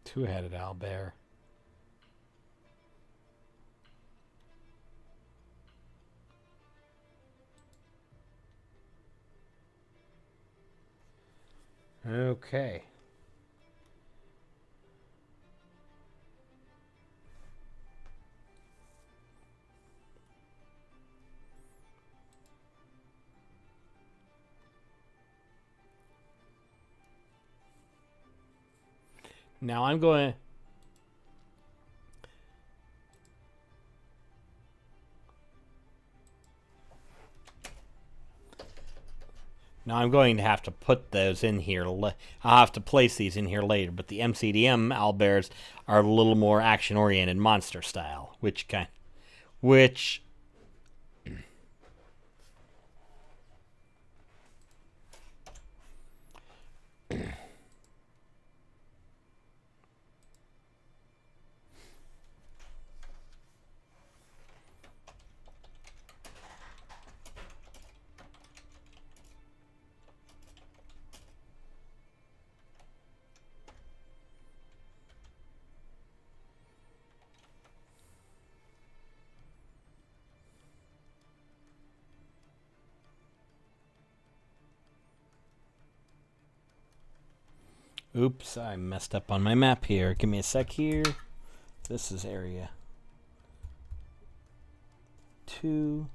Two-headed owlbear. Okay. Now I'm going... Now I'm going to have to put those in here. I'll have to place these in here later, but the MCDM owlbears are a little more action-oriented monster style, which kind of... which oops, I messed up on my map here. Give me a sec here. This is area 2.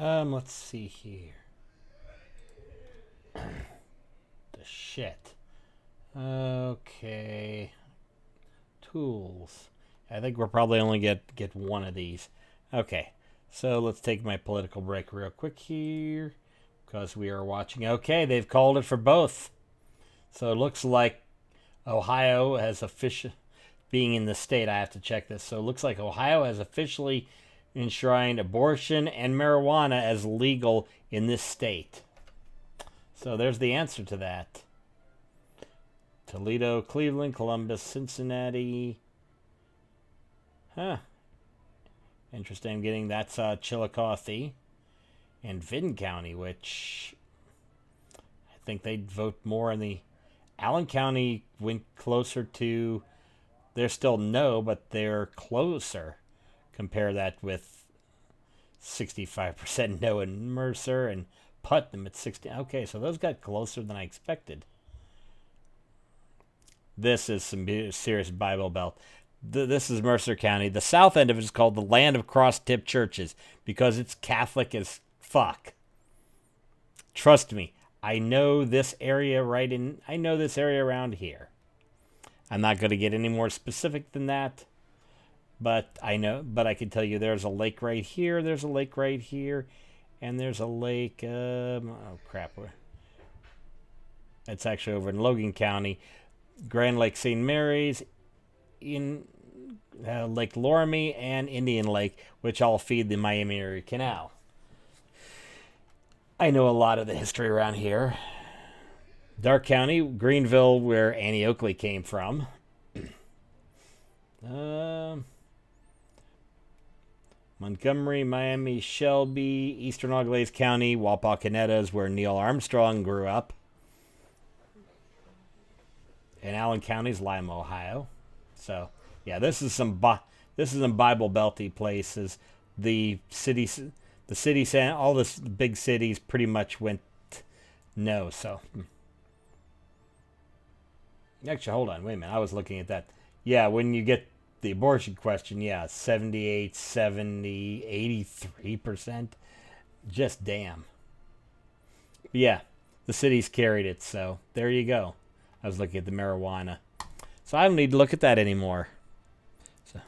Let's see here. The shit. Okay. Tools. I think we're probably only get one of these. Okay. So let's take my political break real quick here, because we are watching. Okay, they've called it for both. So it looks like Ohio has officially, being in the state, I have to check this. So it looks like Ohio has officially enshrined abortion and marijuana as legal in this state. So there's the answer to that. Toledo, Cleveland, Columbus, Cincinnati. Huh. Interesting. I'm getting that's Chillicothe and Vinton County, which I think they'd vote more in the... Allen County went closer to... They're still no, but they're closer. Compare that with 65% no in Mercer and Putnam at 60. Okay, so those got closer than I expected. This is some serious Bible Belt. This is Mercer County. The south end of it is called the land of cross-tip churches because it's Catholic as fuck. Trust me, I know this area I know this area around here. I'm not going to get any more specific than that, but I can tell you there's a lake right here, there's a lake right here, and there's a lake, oh crap, it's actually over in Logan County, Grand Lake St. Mary's, in Lake Loramie, and Indian Lake, which all feed the Miami Area Canal. I know a lot of the history around here. Dark County, Greenville, where Annie Oakley came from. Montgomery, Miami, Shelby, Eastern Auglaize County, Wapakoneta is where Neil Armstrong grew up. And Allen County's Lima, Ohio. So, yeah, this is some Bible Belty places. The cities, all the big cities pretty much went no. So, actually, hold on, wait a minute. I was looking at that. Yeah, when you get the abortion question, yeah, 78, 70, 83%. Just damn. But yeah, the cities carried it. So there you go. I was looking at the marijuana. So I don't need to look at that anymore. So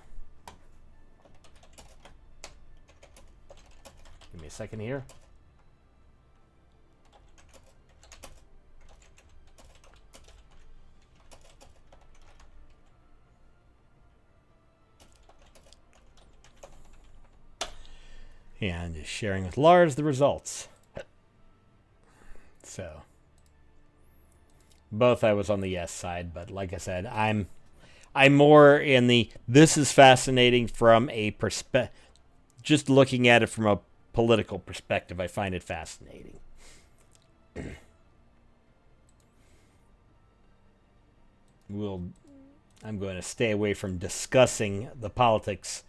give me a second here. Yeah, I'm just sharing with Lars the results. So both I was on the yes side, but like I said, I'm more in the this is fascinating from a just looking at it from a political perspective. I find it fascinating. I'm going to stay away from discussing the politics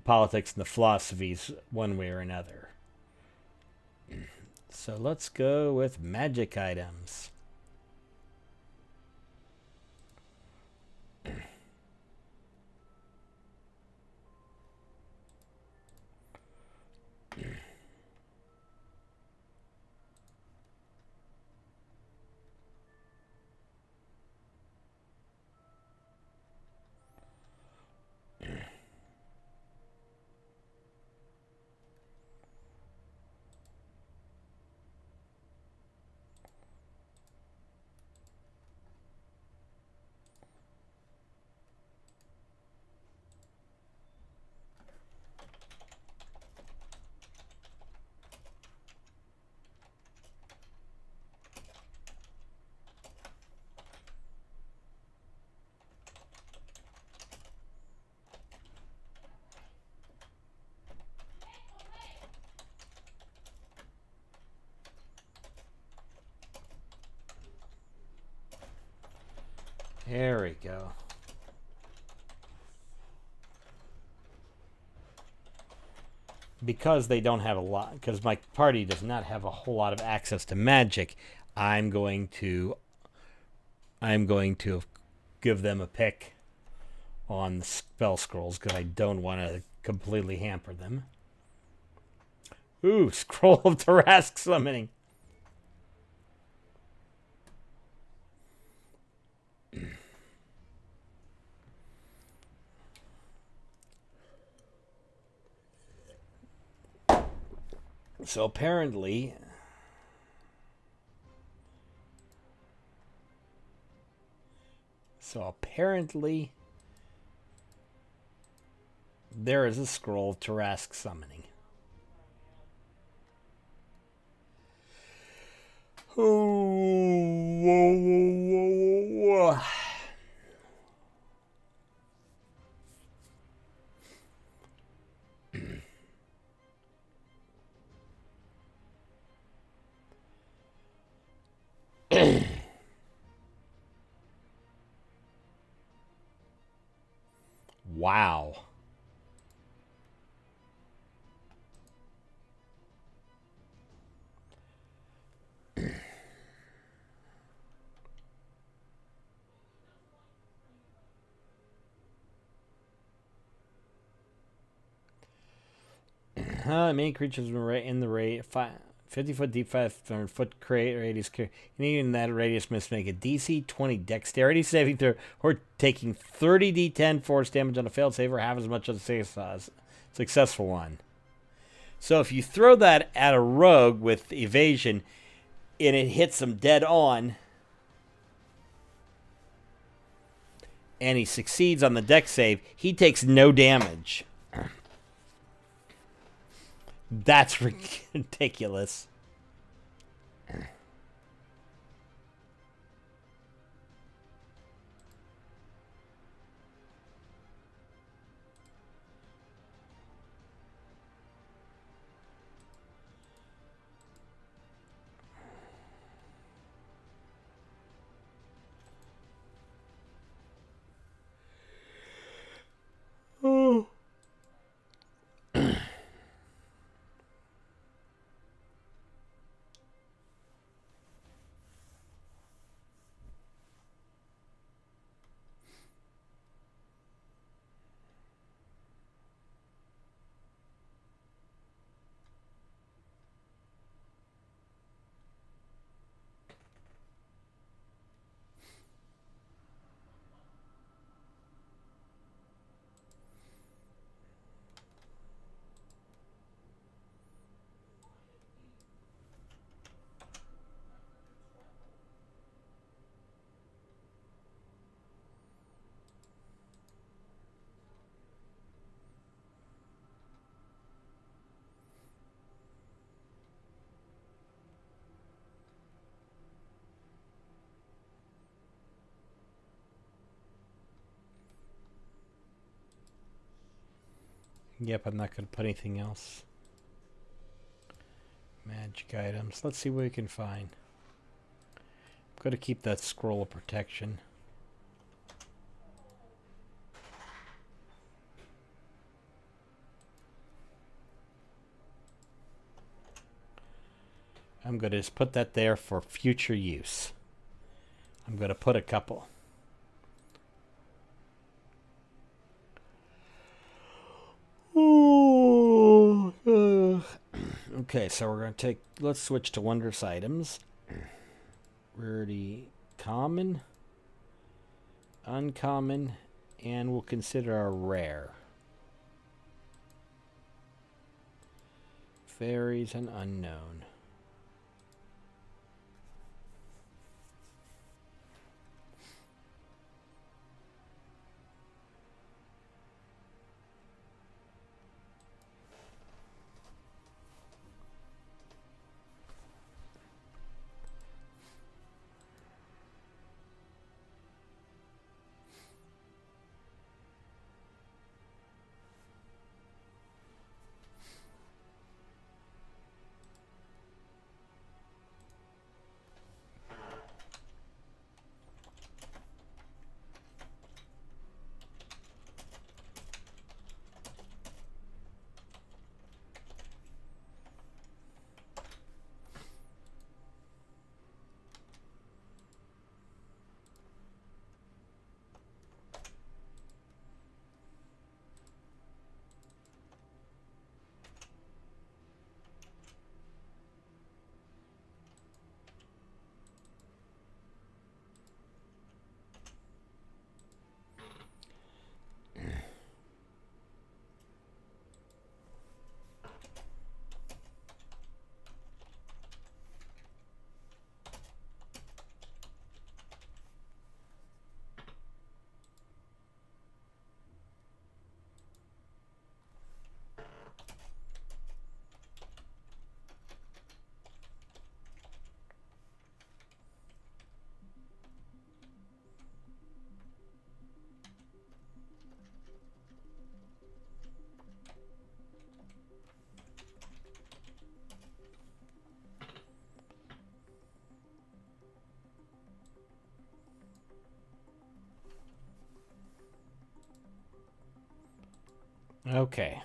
and the philosophies one way or another. So let's go with magic items. There we go. Because they don't have a lot, because my party does not have a whole lot of access to magic, I'm going to give them a pick on the spell scrolls because I don't want to completely hamper them. Ooh, scroll of Tarrasque summoning. So apparently, there is a scroll of Tarrasque summoning. Oh, whoa, whoa, whoa, whoa. Wow. Many creatures in the rate 50-foot deep, 500-foot radius. Anything in that radius must make a DC 20 dexterity saving throw or taking 30 d10 force damage on a failed save or half as much as a successful one. So if you throw that at a rogue with evasion and it hits him dead on and he succeeds on the dex save, he takes no damage. That's ridiculous. Oh. Yep, I'm not going to put anything else. Magic items. Let's see what we can find. I'm going to keep that scroll of protection. I'm going to just put that there for future use. I'm going to put a couple. Okay, so we're going to let's switch to wondrous items. Rarity common, uncommon, and we'll consider a rare. Fairies and unknown. Okay.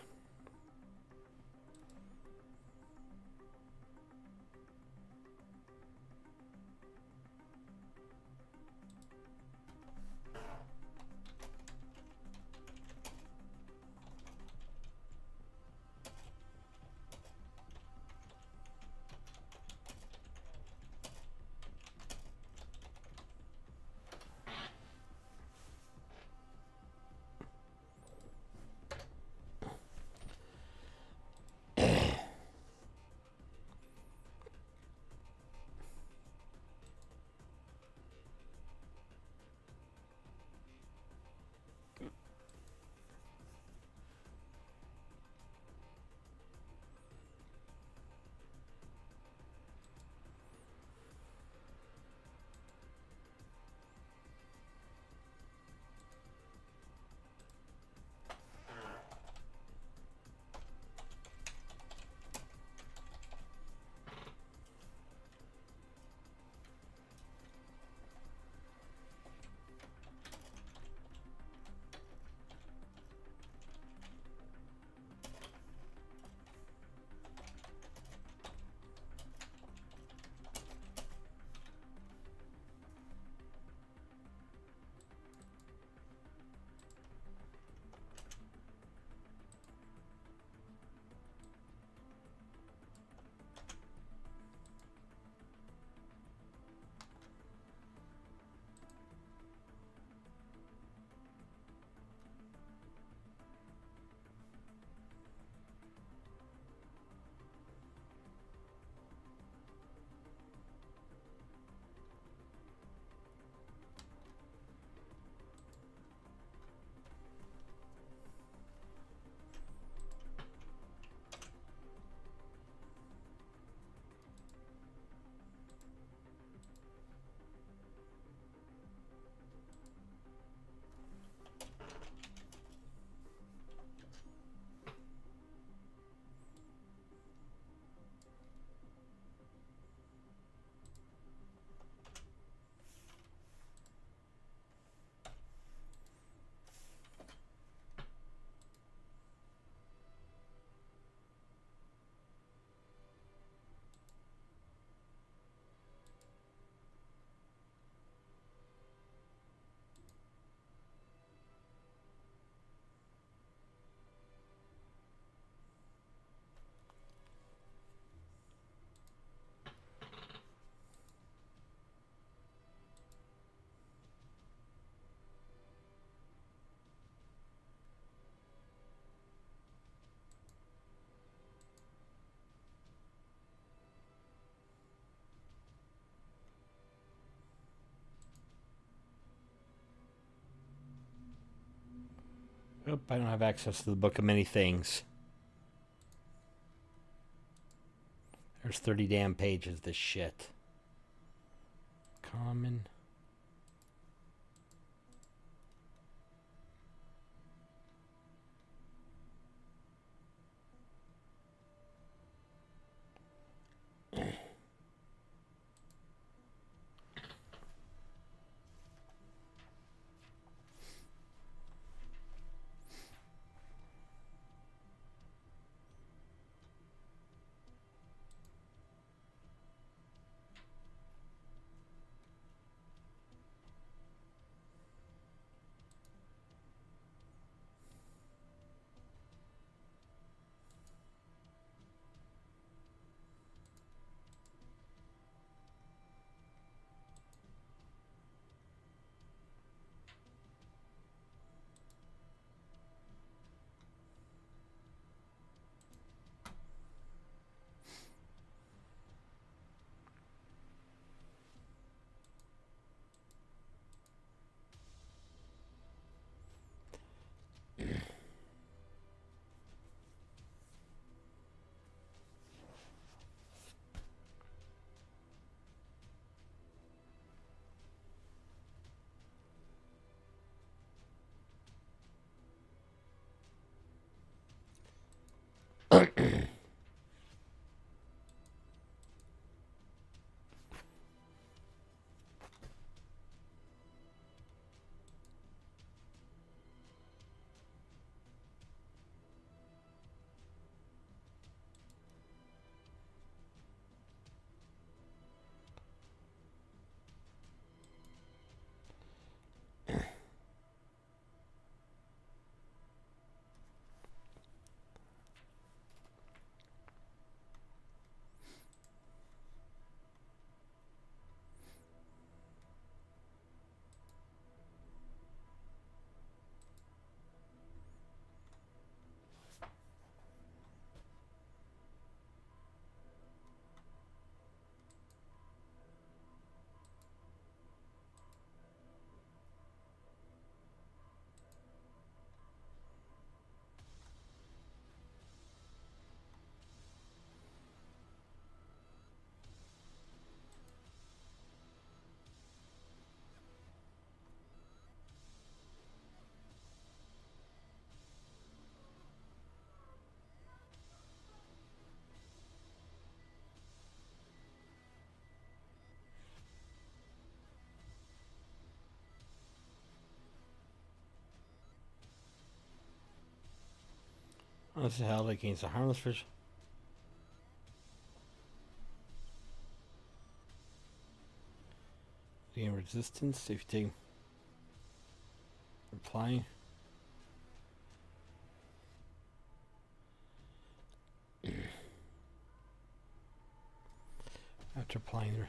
Oh, I don't have access to the Book of Many Things. There's 30 damn pages of this shit. Common. This is held against a harmless fish. Gain resistance if you take applying. After applying the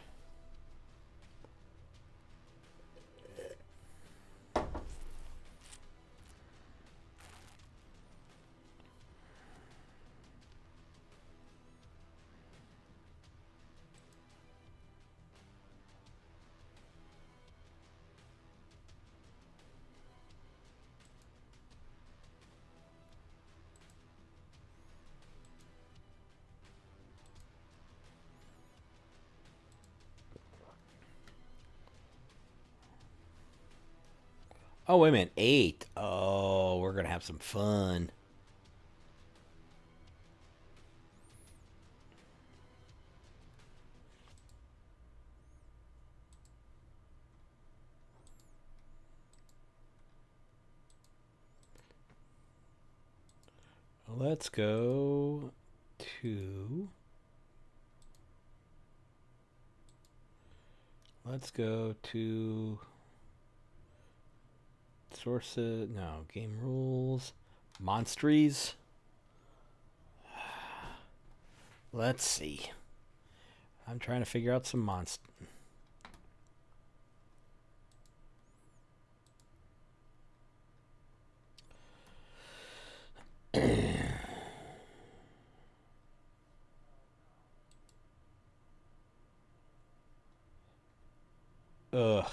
Oh, wait a minute. 8. Oh, we're going to have some fun. Let's go to... Let's go to... Sources, no, game rules, monstries. Let's see. I'm trying to figure out some monster. Ugh.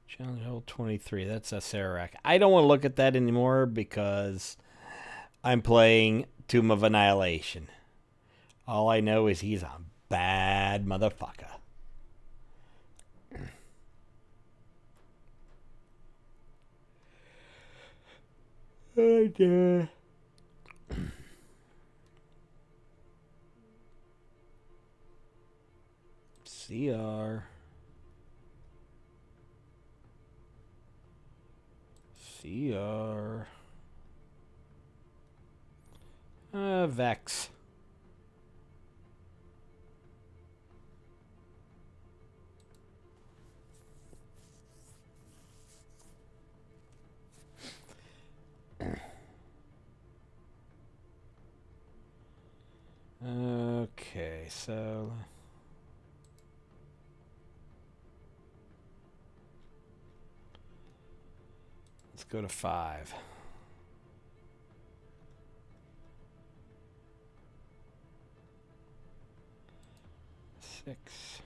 Challenge level 23. That's a Sarac. I don't want to look at that anymore because I'm playing Tomb of Annihilation. All I know is he's a bad motherfucker. Oh, dear. CR. CR. Vex. Okay, so let's go to 5. 6.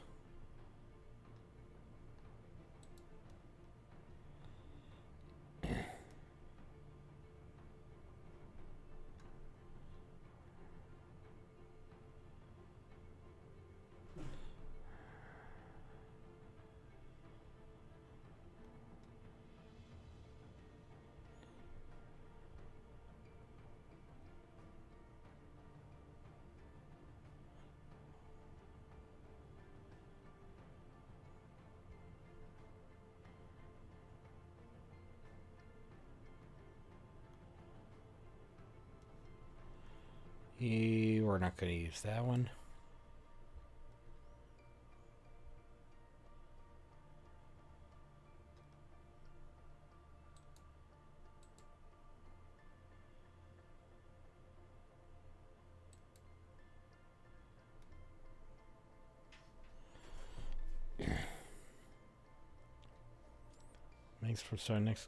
We're not going to use that one. Thanks for starting next.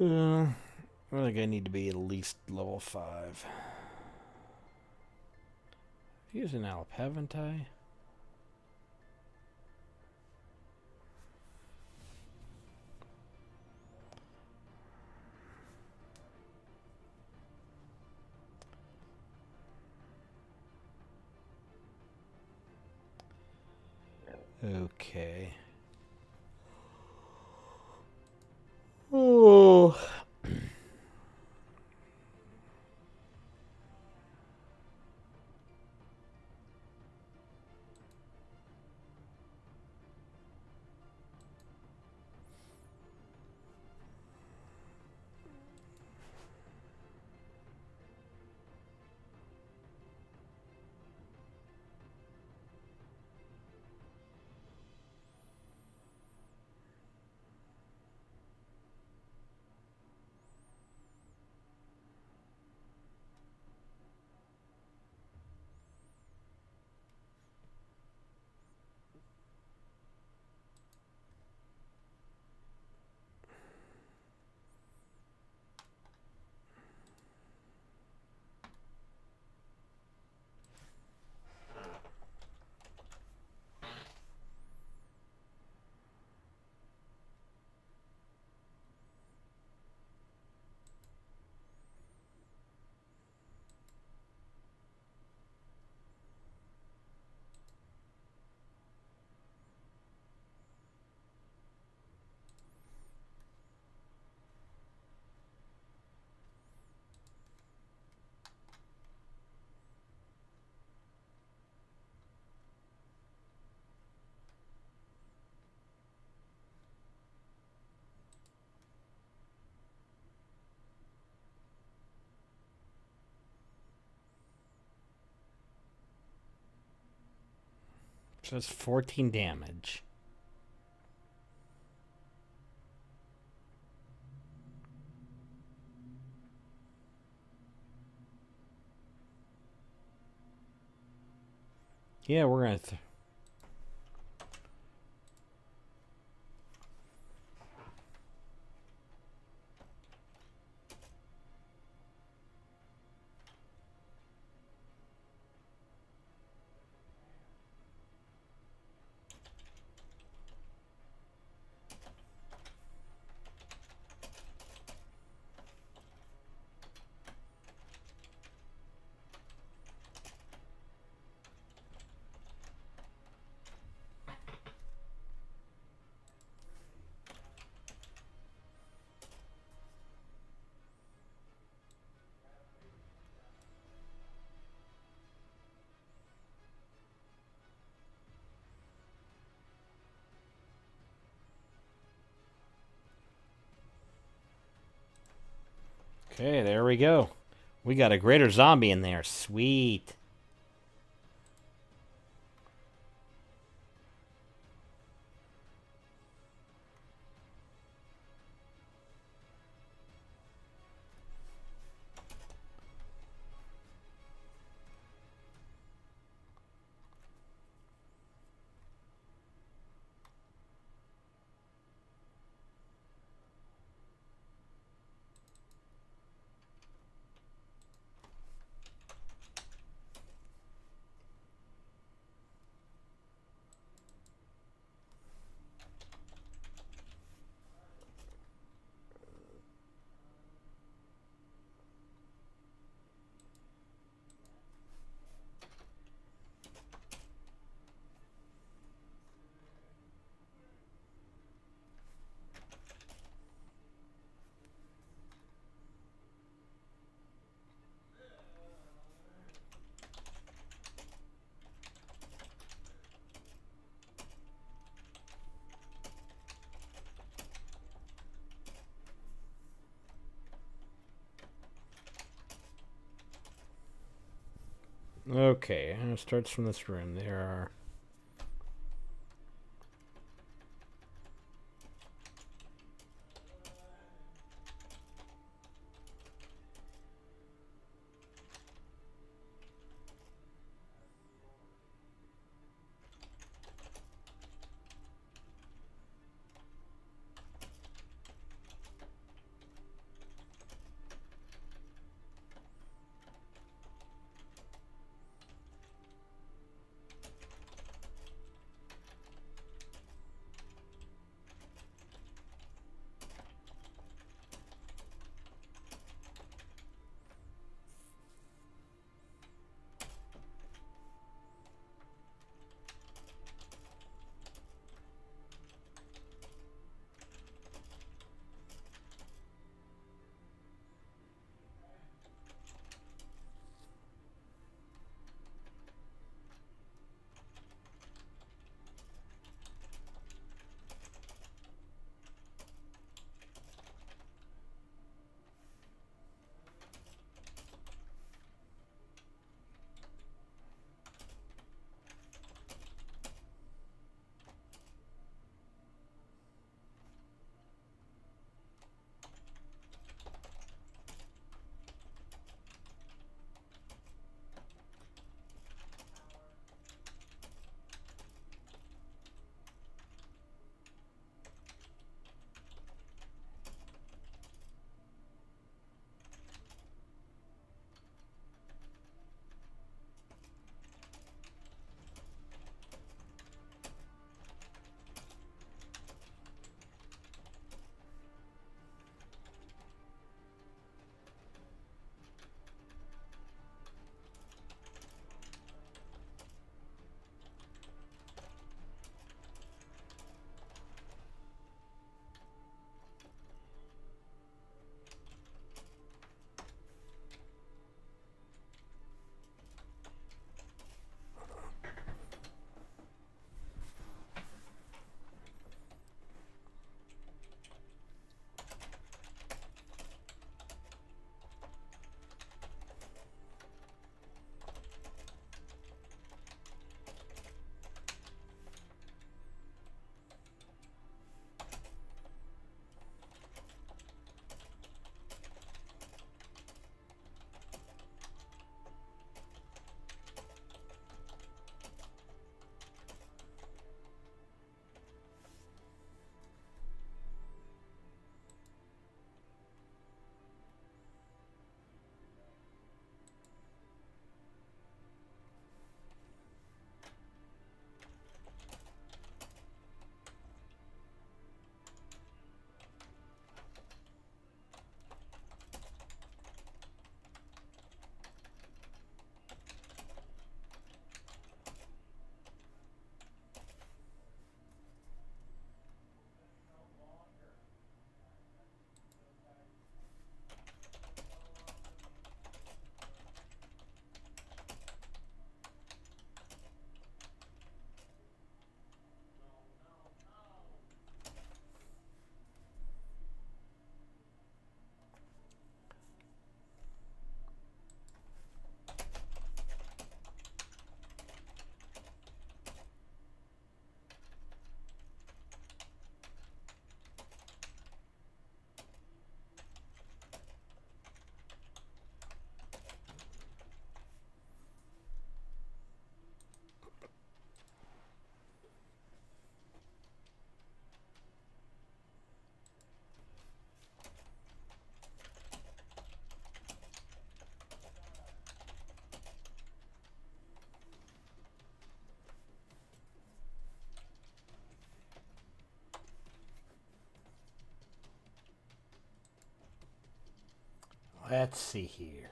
I think I need to be at least level 5. I've used an Alp, haven't I? Okay. Oh. So it's 14 damage. Yeah, we're going to... Okay, there we go. We got a greater zombie in there. Sweet. Okay, it starts from this room. There are... Let's see here.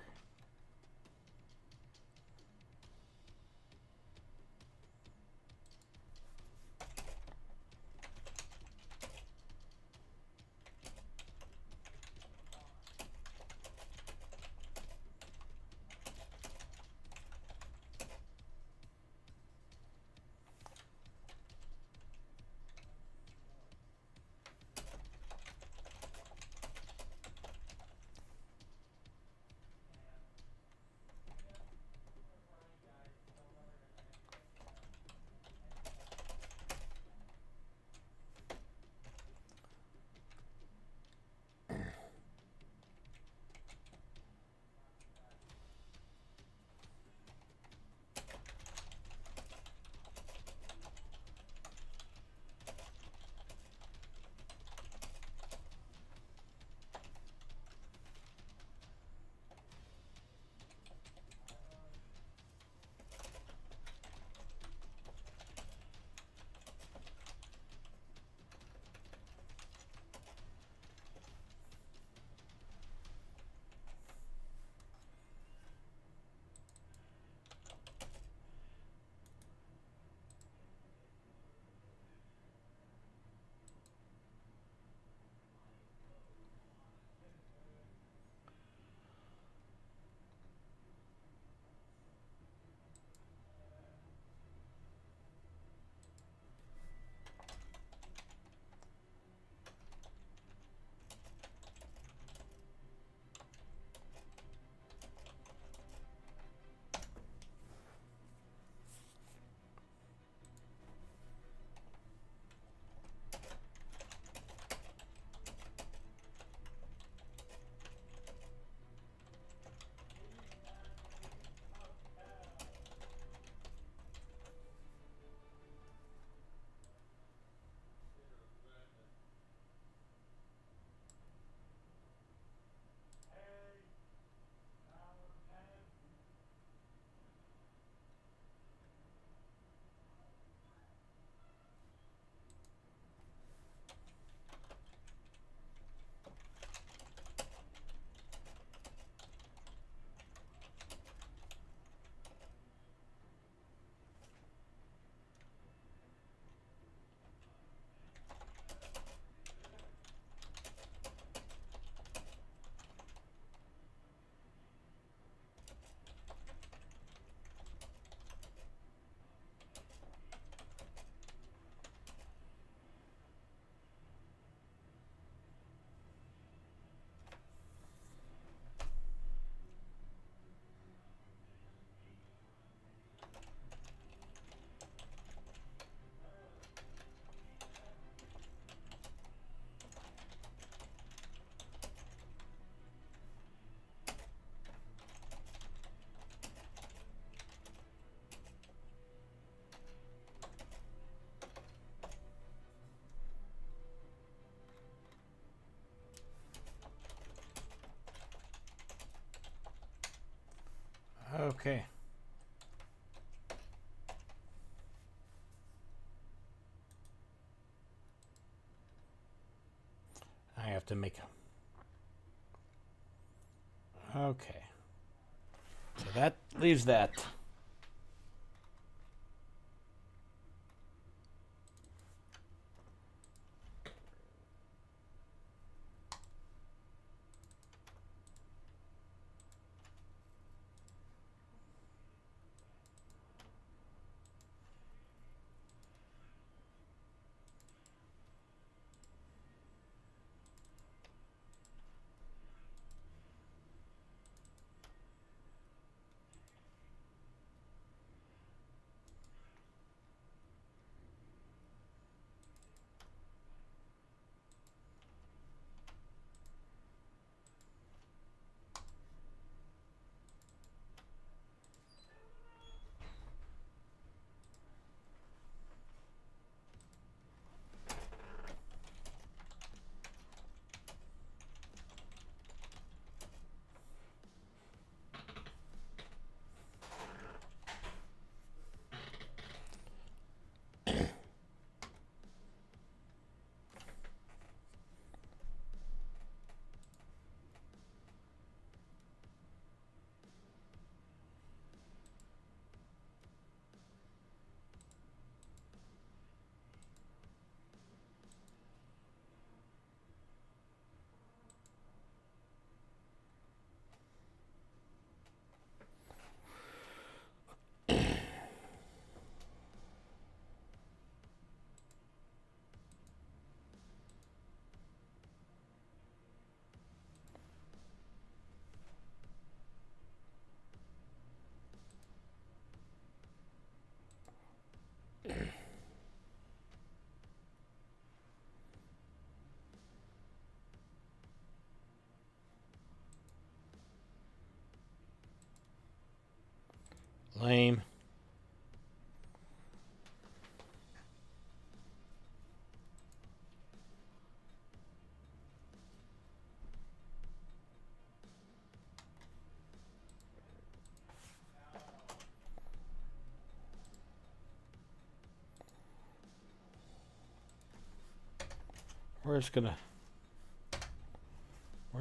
Okay. I have to make a... Okay. So that leaves that. Lame. We're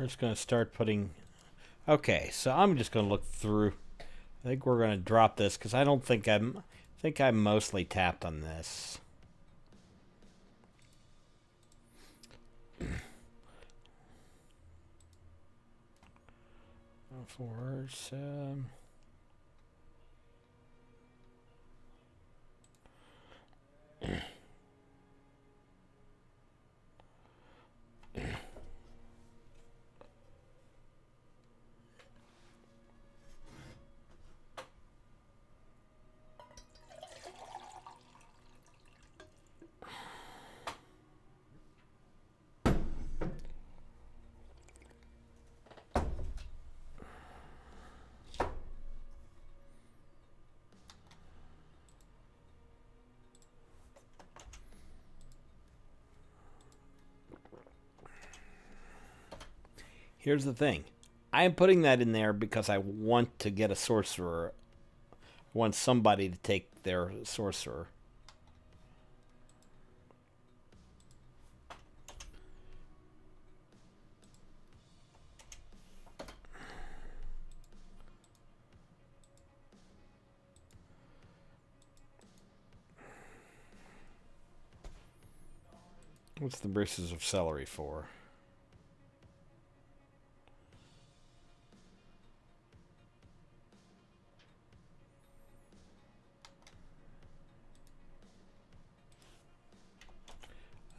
just gonna start putting. Okay, so I'm just gonna look through. I think we're gonna drop this because I don't think I'm. I think I'm mostly tapped on this. Force. Here's the thing. I'm putting that in there because I want to get a sorcerer. I want somebody to take their sorcerer. What's the braces of celery for?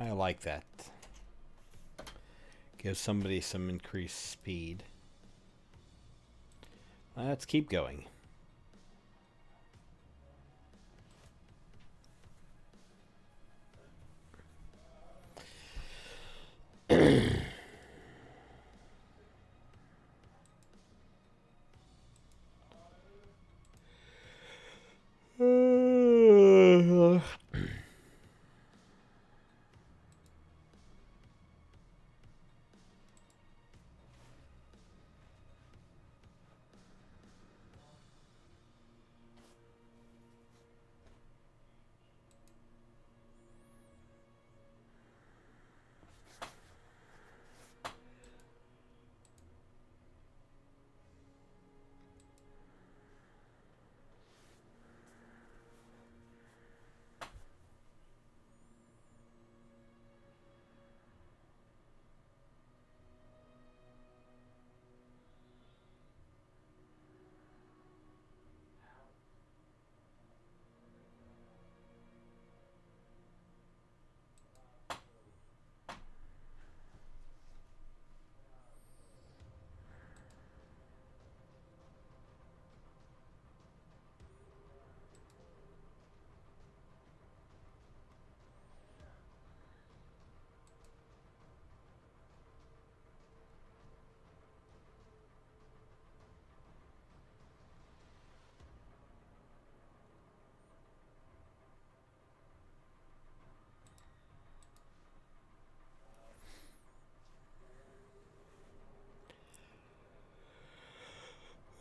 I like that. Give somebody some increased speed. Let's keep going.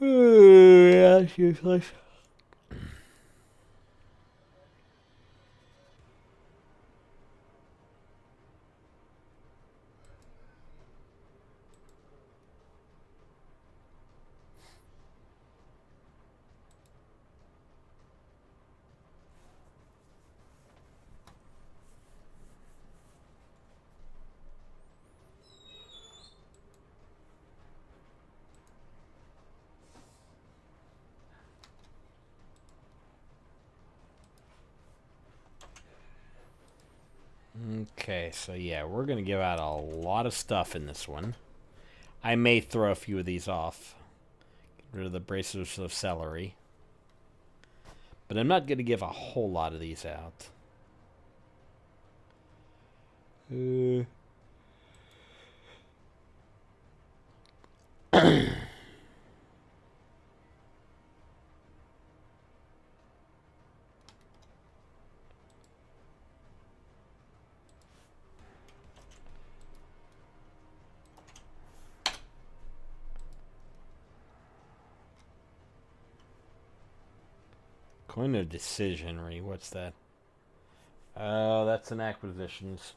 Yeah, that's useless. Okay, so yeah, we're going to give out a lot of stuff in this one. I may throw a few of these off. Get rid of the braces of celery. But I'm not going to give a whole lot of these out. Point of decisionary. What's that? Oh, that's an acquisitions.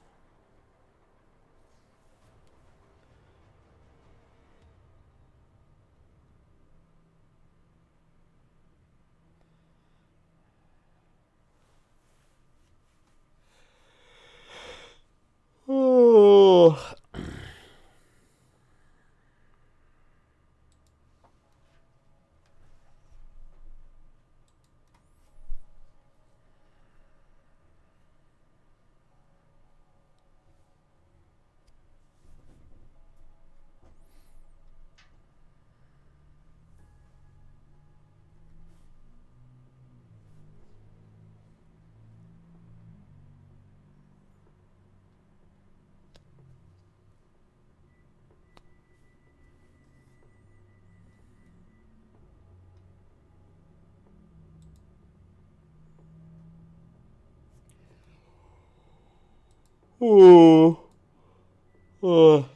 Oh. Oh. Oh.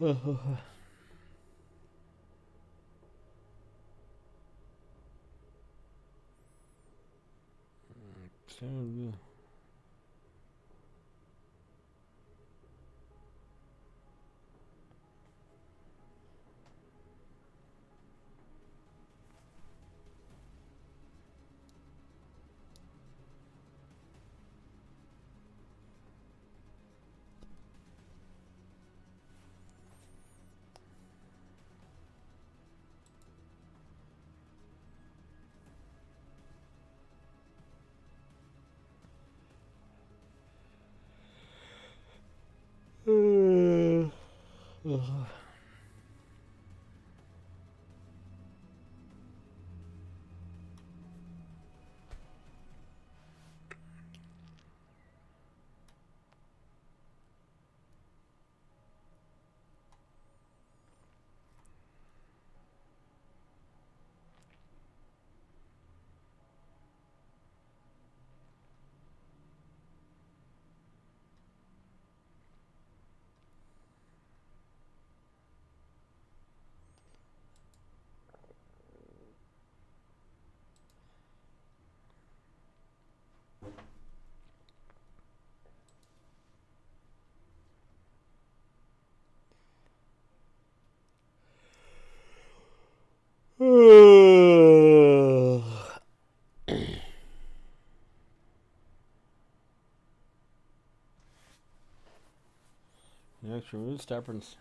Next, remove stubbornness.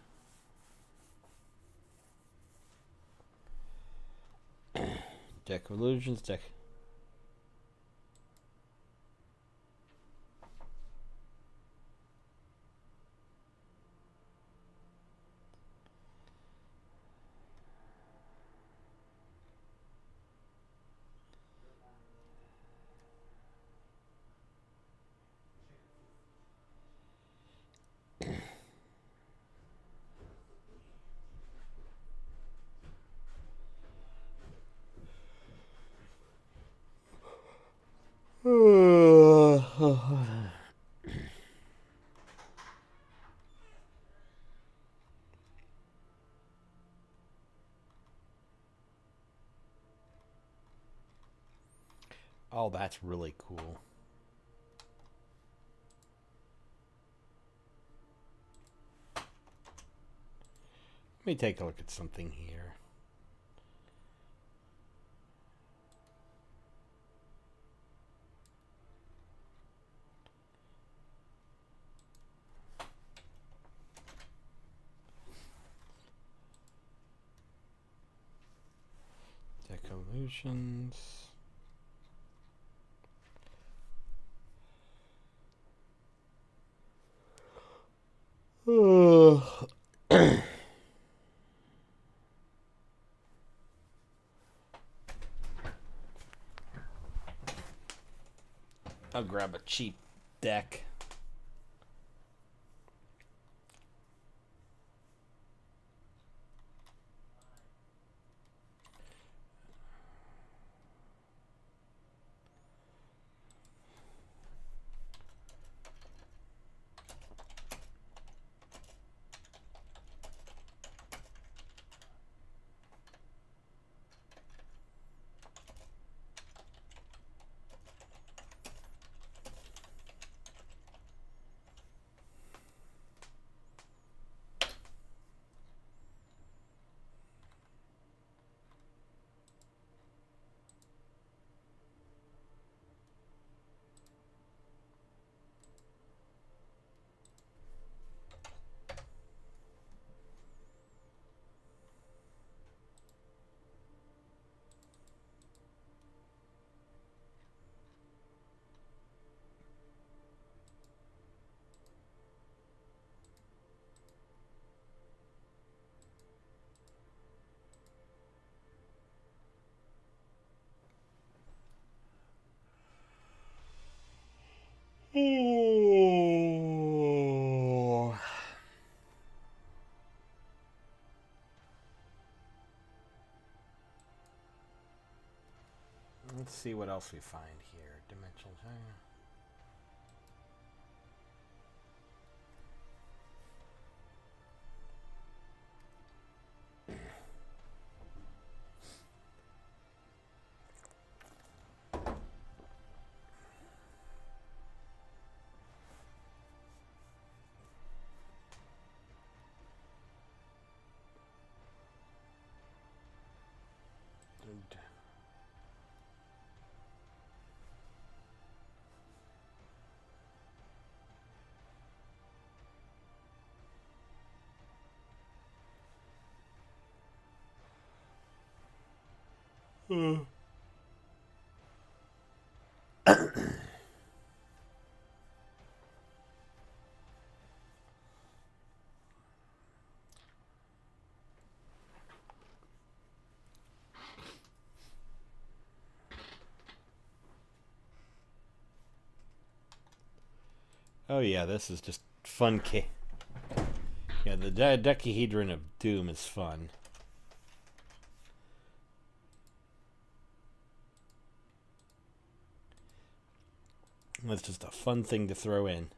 Deck of illusions, deck. Oh, that's really cool. Let me take a look at something here. Deck of illusions. I'll grab a cheap deck. Let's see what else we find here. Dimensional. Oh yeah, this is just fun. Yeah, the dodecahedron of doom is fun. It's just a fun thing to throw in.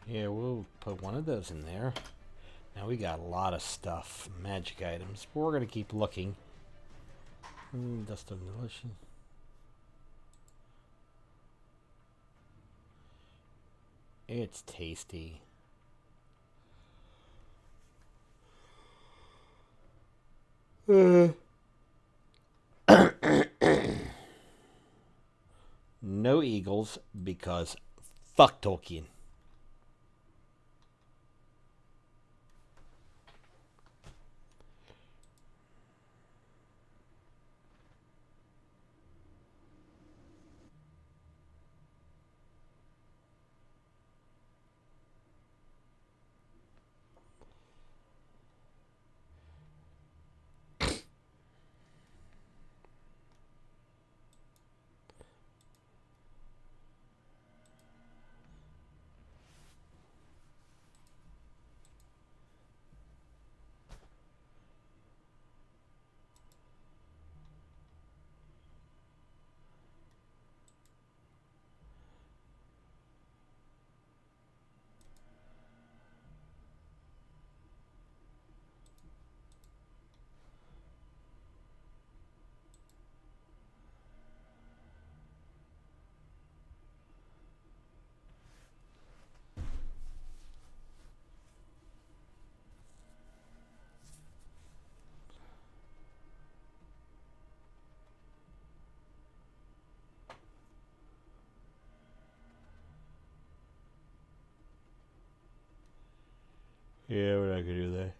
Yeah, we'll put one of those in there. Now we got a lot of stuff, magic items, but we're gonna keep looking. Dust of demolition. It's tasty. No eagles because fuck Tolkien. Yeah, we're not gonna do that.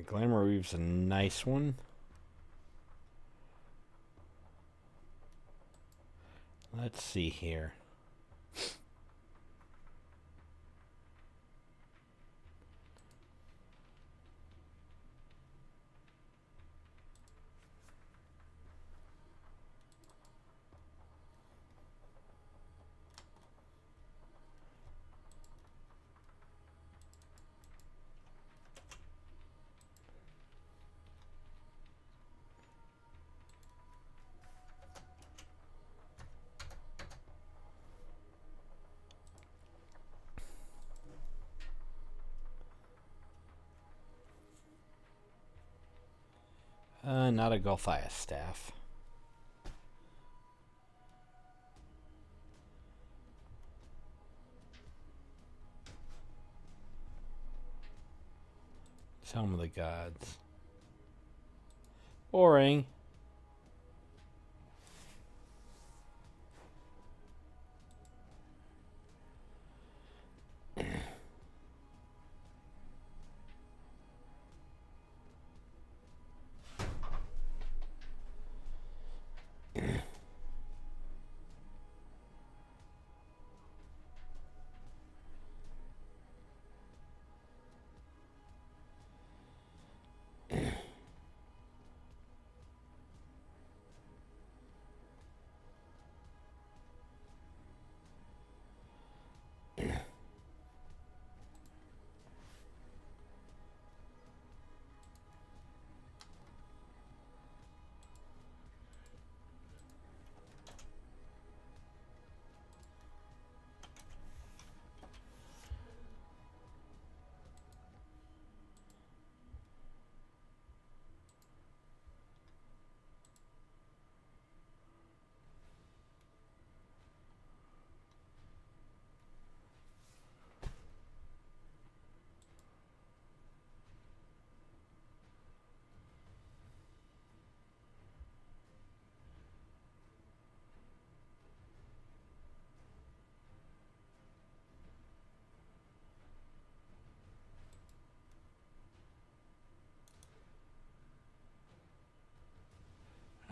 Glamour Weave's a nice one. Let's see here. Not a Gulthias staff. Helm of the Gods. Boring.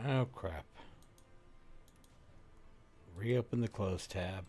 Oh, crap. Reopen the close tab.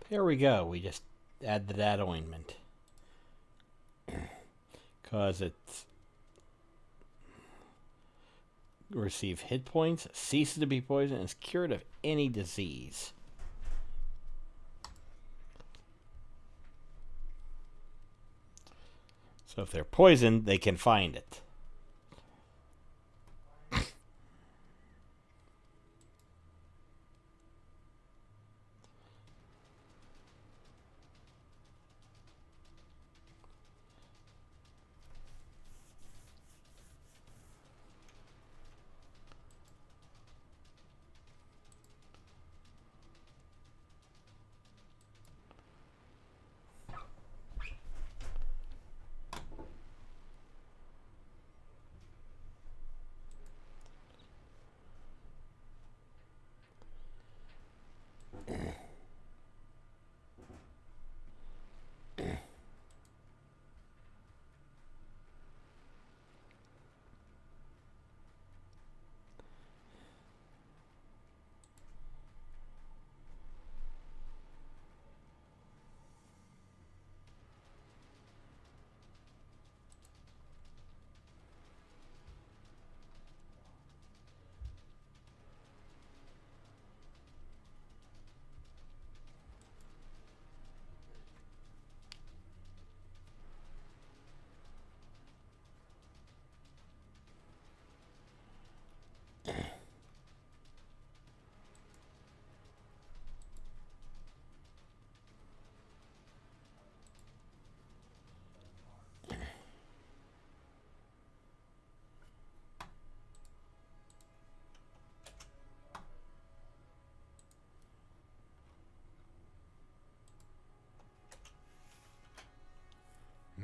There we go. We just add that ointment. Because it's receive hit points, ceases to be poisoned, and is cured of any disease. So if they're poisoned, they can find it.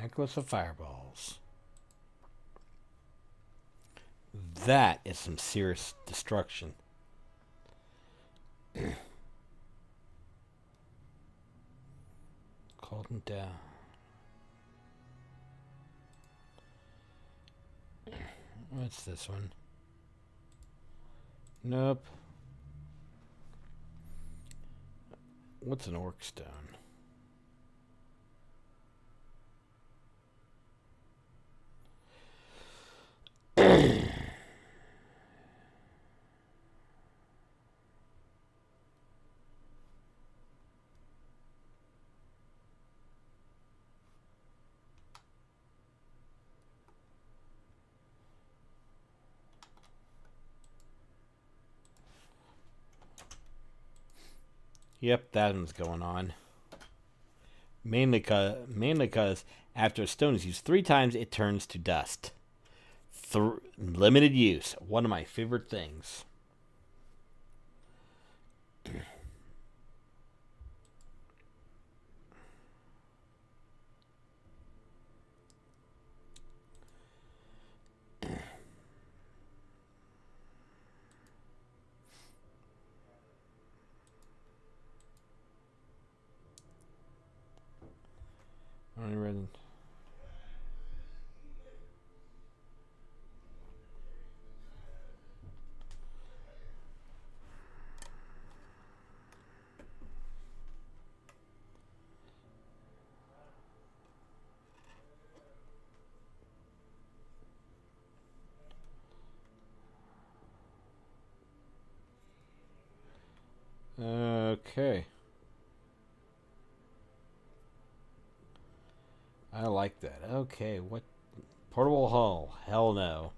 Necklace of fireballs. That is some serious destruction. Called down. What's this one? Nope. What's an orc stone? Yep, that one's going on. Mainly because after a stone is used 3 times, it turns to dust. Limited use. One of my favorite things. Only read. Okay. I like that. Okay, what? Portable hull. Hell no.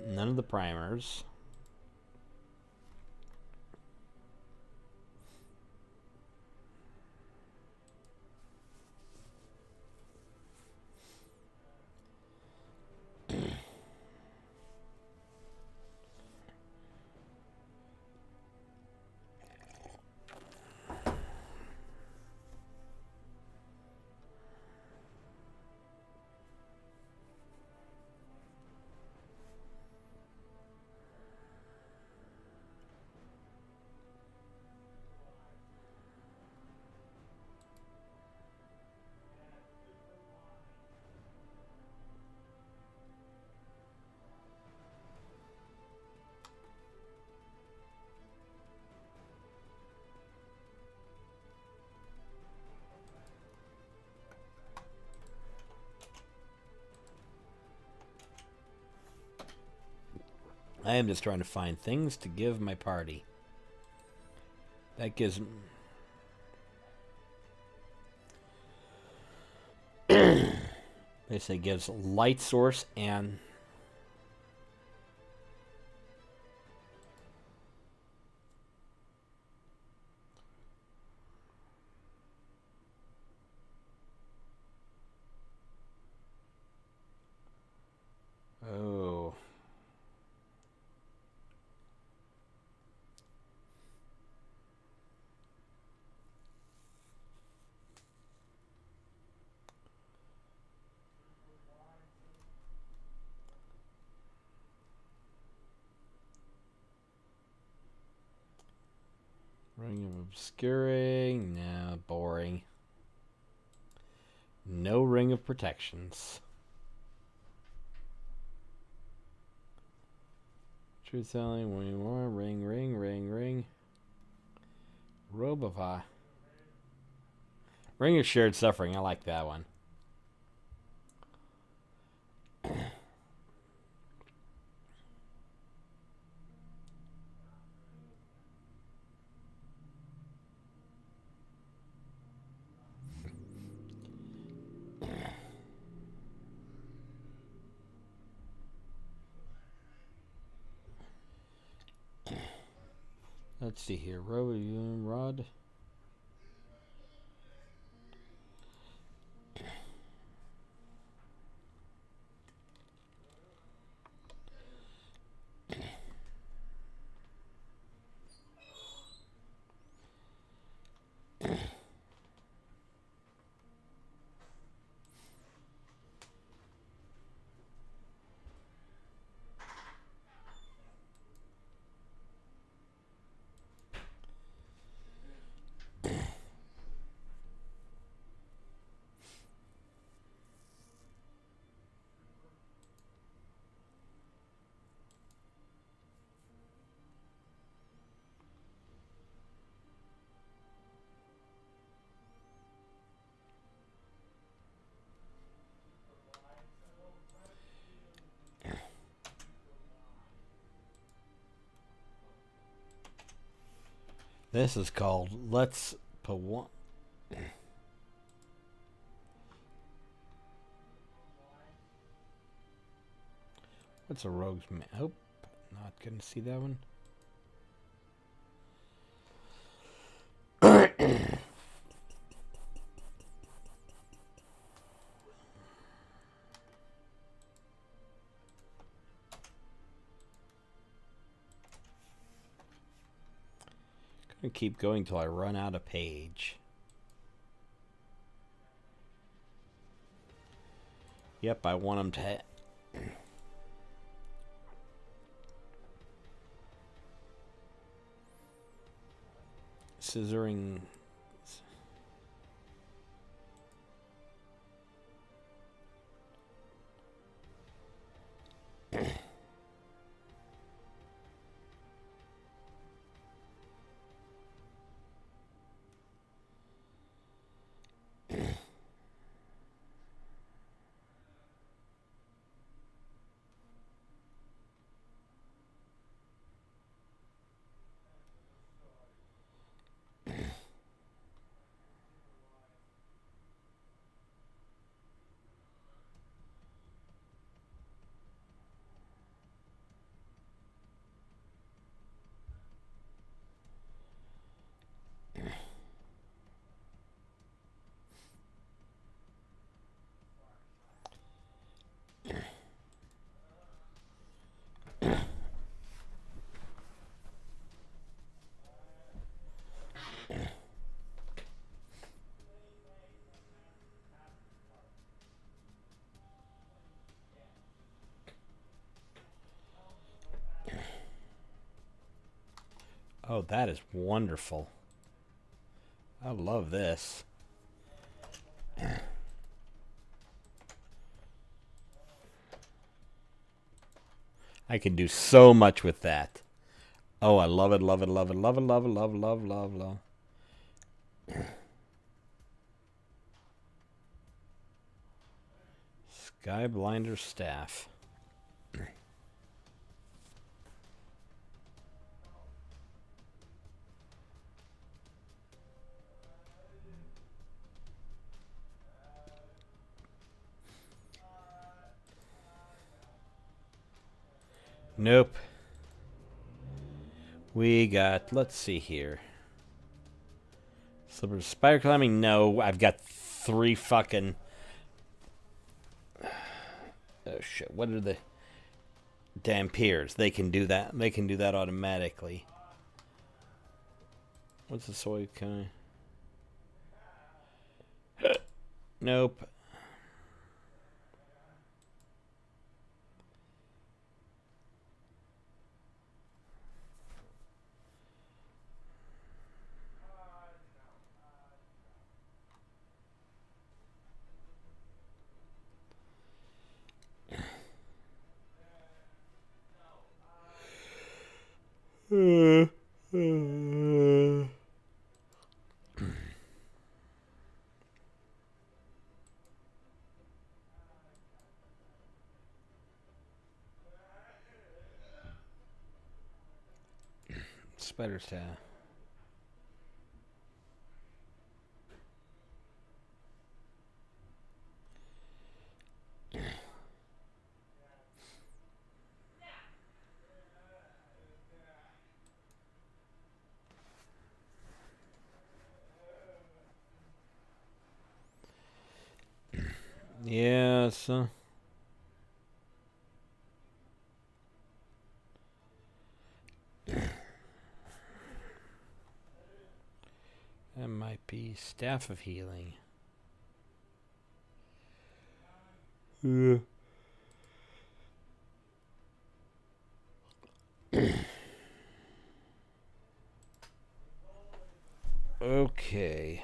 None of the primers. I am just trying to find things to give my party. That gives... They say gives light source and... Oh... Ring of obscuring. No, boring. No ring of protections. Truth telling, when you want ring. Robe of eye. Ring of shared suffering. I like that one. Let's see here. Rod. This is called Let's Put One. What's a rogue's man? Oh, not gonna see that one. Gonna keep going till I run out of page. Yep, I want them to. Scissoring. Oh, that is wonderful. I love this. I can do so much with that. Oh, I love it, love it, love it, love it, love it, love, love, love, love. Skyblinder staff. Nope. We got, let's see here. Slipper spider climbing? No, I've got 3 fucking. Oh shit, what are the damn piers? They can do that. They can do that automatically. What's the soy kind? Nope. Spider staff. Yeah, so. That might be Staff of Healing. Yeah. Okay.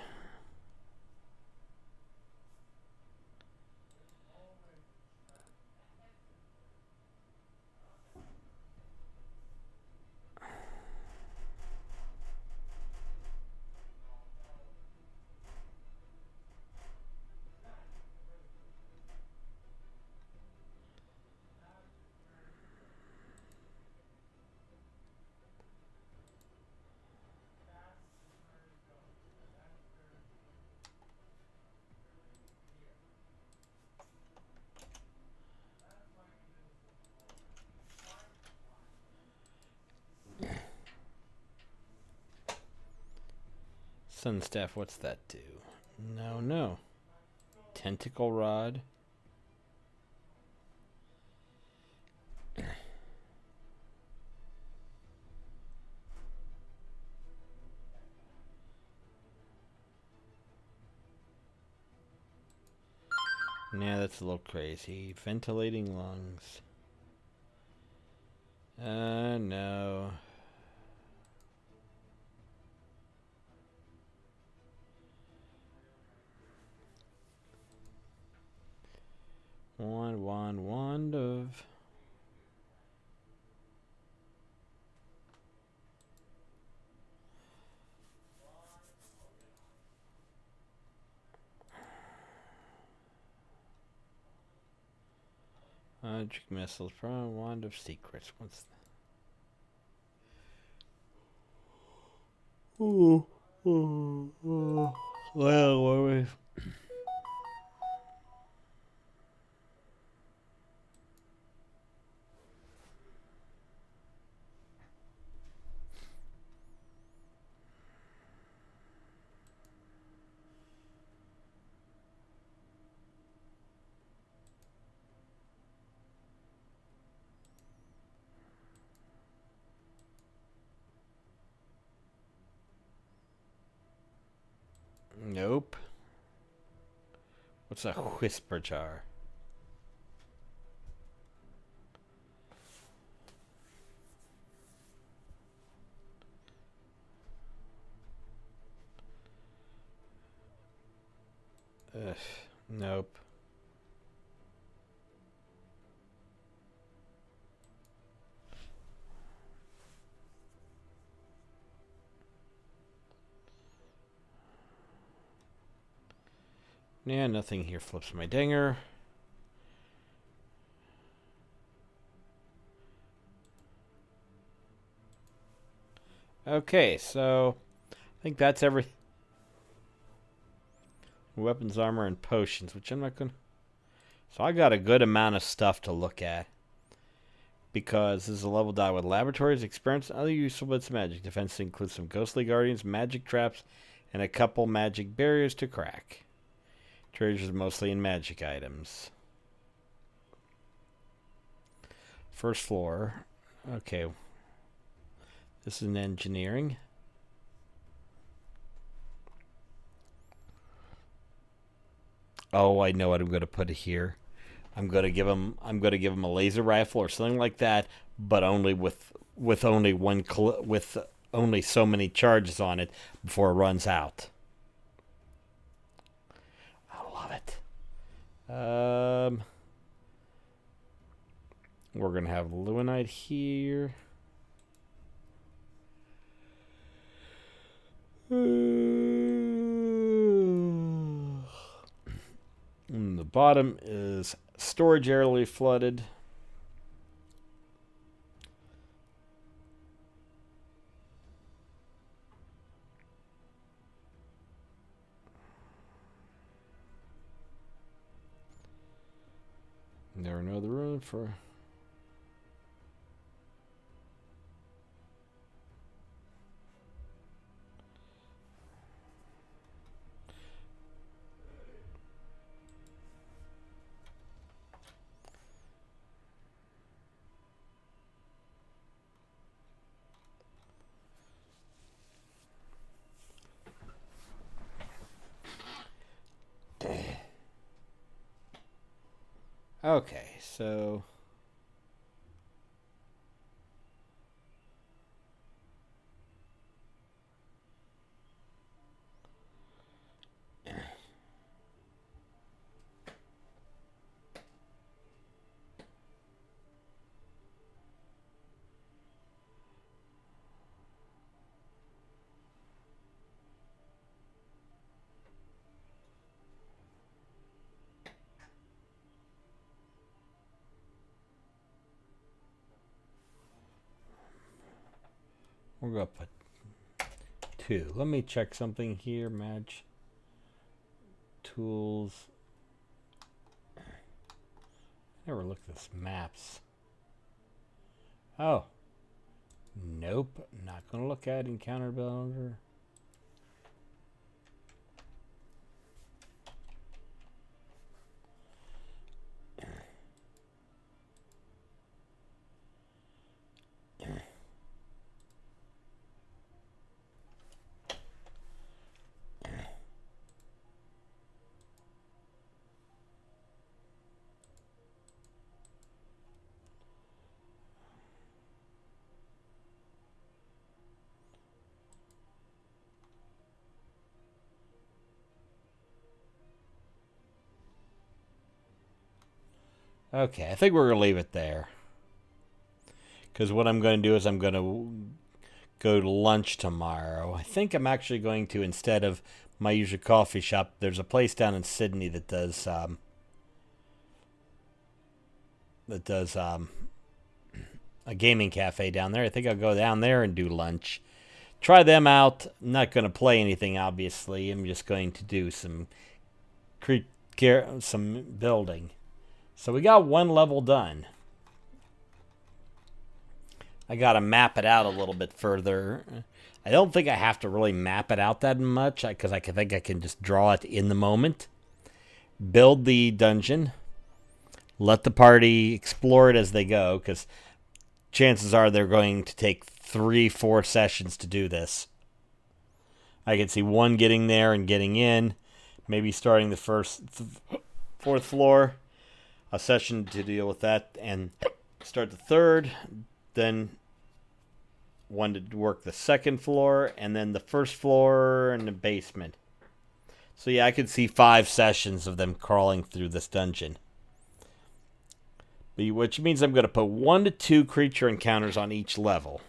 Sun staff, what's that do? No, no. Tentacle rod. Yeah, that's a little crazy. Ventilating lungs. No. Wand of... Magic missiles. Wand of secrets. What's that? Ooh. Well, what we... Nope. What's a whisper jar? Ugh. Nope. Yeah, nothing here flips my dinger. Okay, so I think that's every weapons, armor, and potions, which I'm not gonna. So I got a good amount of stuff to look at because this is a level die with laboratories, experiments, and other useful bits of magic. Defense includes some ghostly guardians, magic traps, and a couple magic barriers to crack. Treasures mostly in magic items. First floor. Okay. This is an engineering. Oh, I know what I'm going to put here. I'm going to give him a laser rifle or something like that, but only with only with only so many charges on it before it runs out. I love it. We're going to have Luanite here. And the bottom is storage airly flooded. There are no other room for... Okay, so... We're going to put 2. Let me check something here. Match. Tools. Never looked at this maps. Oh. Nope. Not going to look at encounter builder. Okay, I think we're going to leave it there. Because what I'm going to do is I'm going to go to lunch tomorrow. I think I'm actually going to, instead of my usual coffee shop, there's a place down in Sydney that does a gaming cafe down there. I think I'll go down there and do lunch. Try them out. I'm not going to play anything, obviously. I'm just going to do some building. So we got one level done. I got to map it out a little bit further. I don't think I have to really map it out that much because I think I can just draw it in the moment. Build the dungeon. Let the party explore it as they go, because chances are they're going to take 3-4 sessions to do this. I can see one getting there and getting in, maybe starting the fourth floor, a session to deal with that, and start the third, then one to work the second floor, and then the first floor and the basement. So yeah, I could see 5 sessions of them crawling through this dungeon. Which means I'm going to put 1 to 2 creature encounters on each level.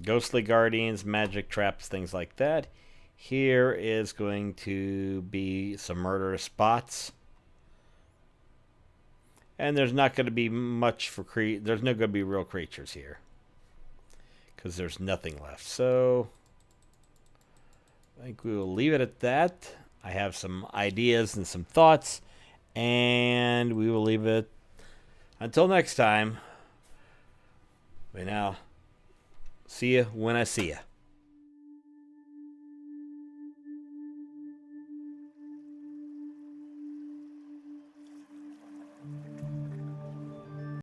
Ghostly guardians, magic traps, things like that. Here is going to be some murderous spots. And there's not going to be much for there's not going to be real creatures here, because there's nothing left. So I think we will leave it at that. I have some ideas and some thoughts, and we will leave it until next time. We now see you when I see you.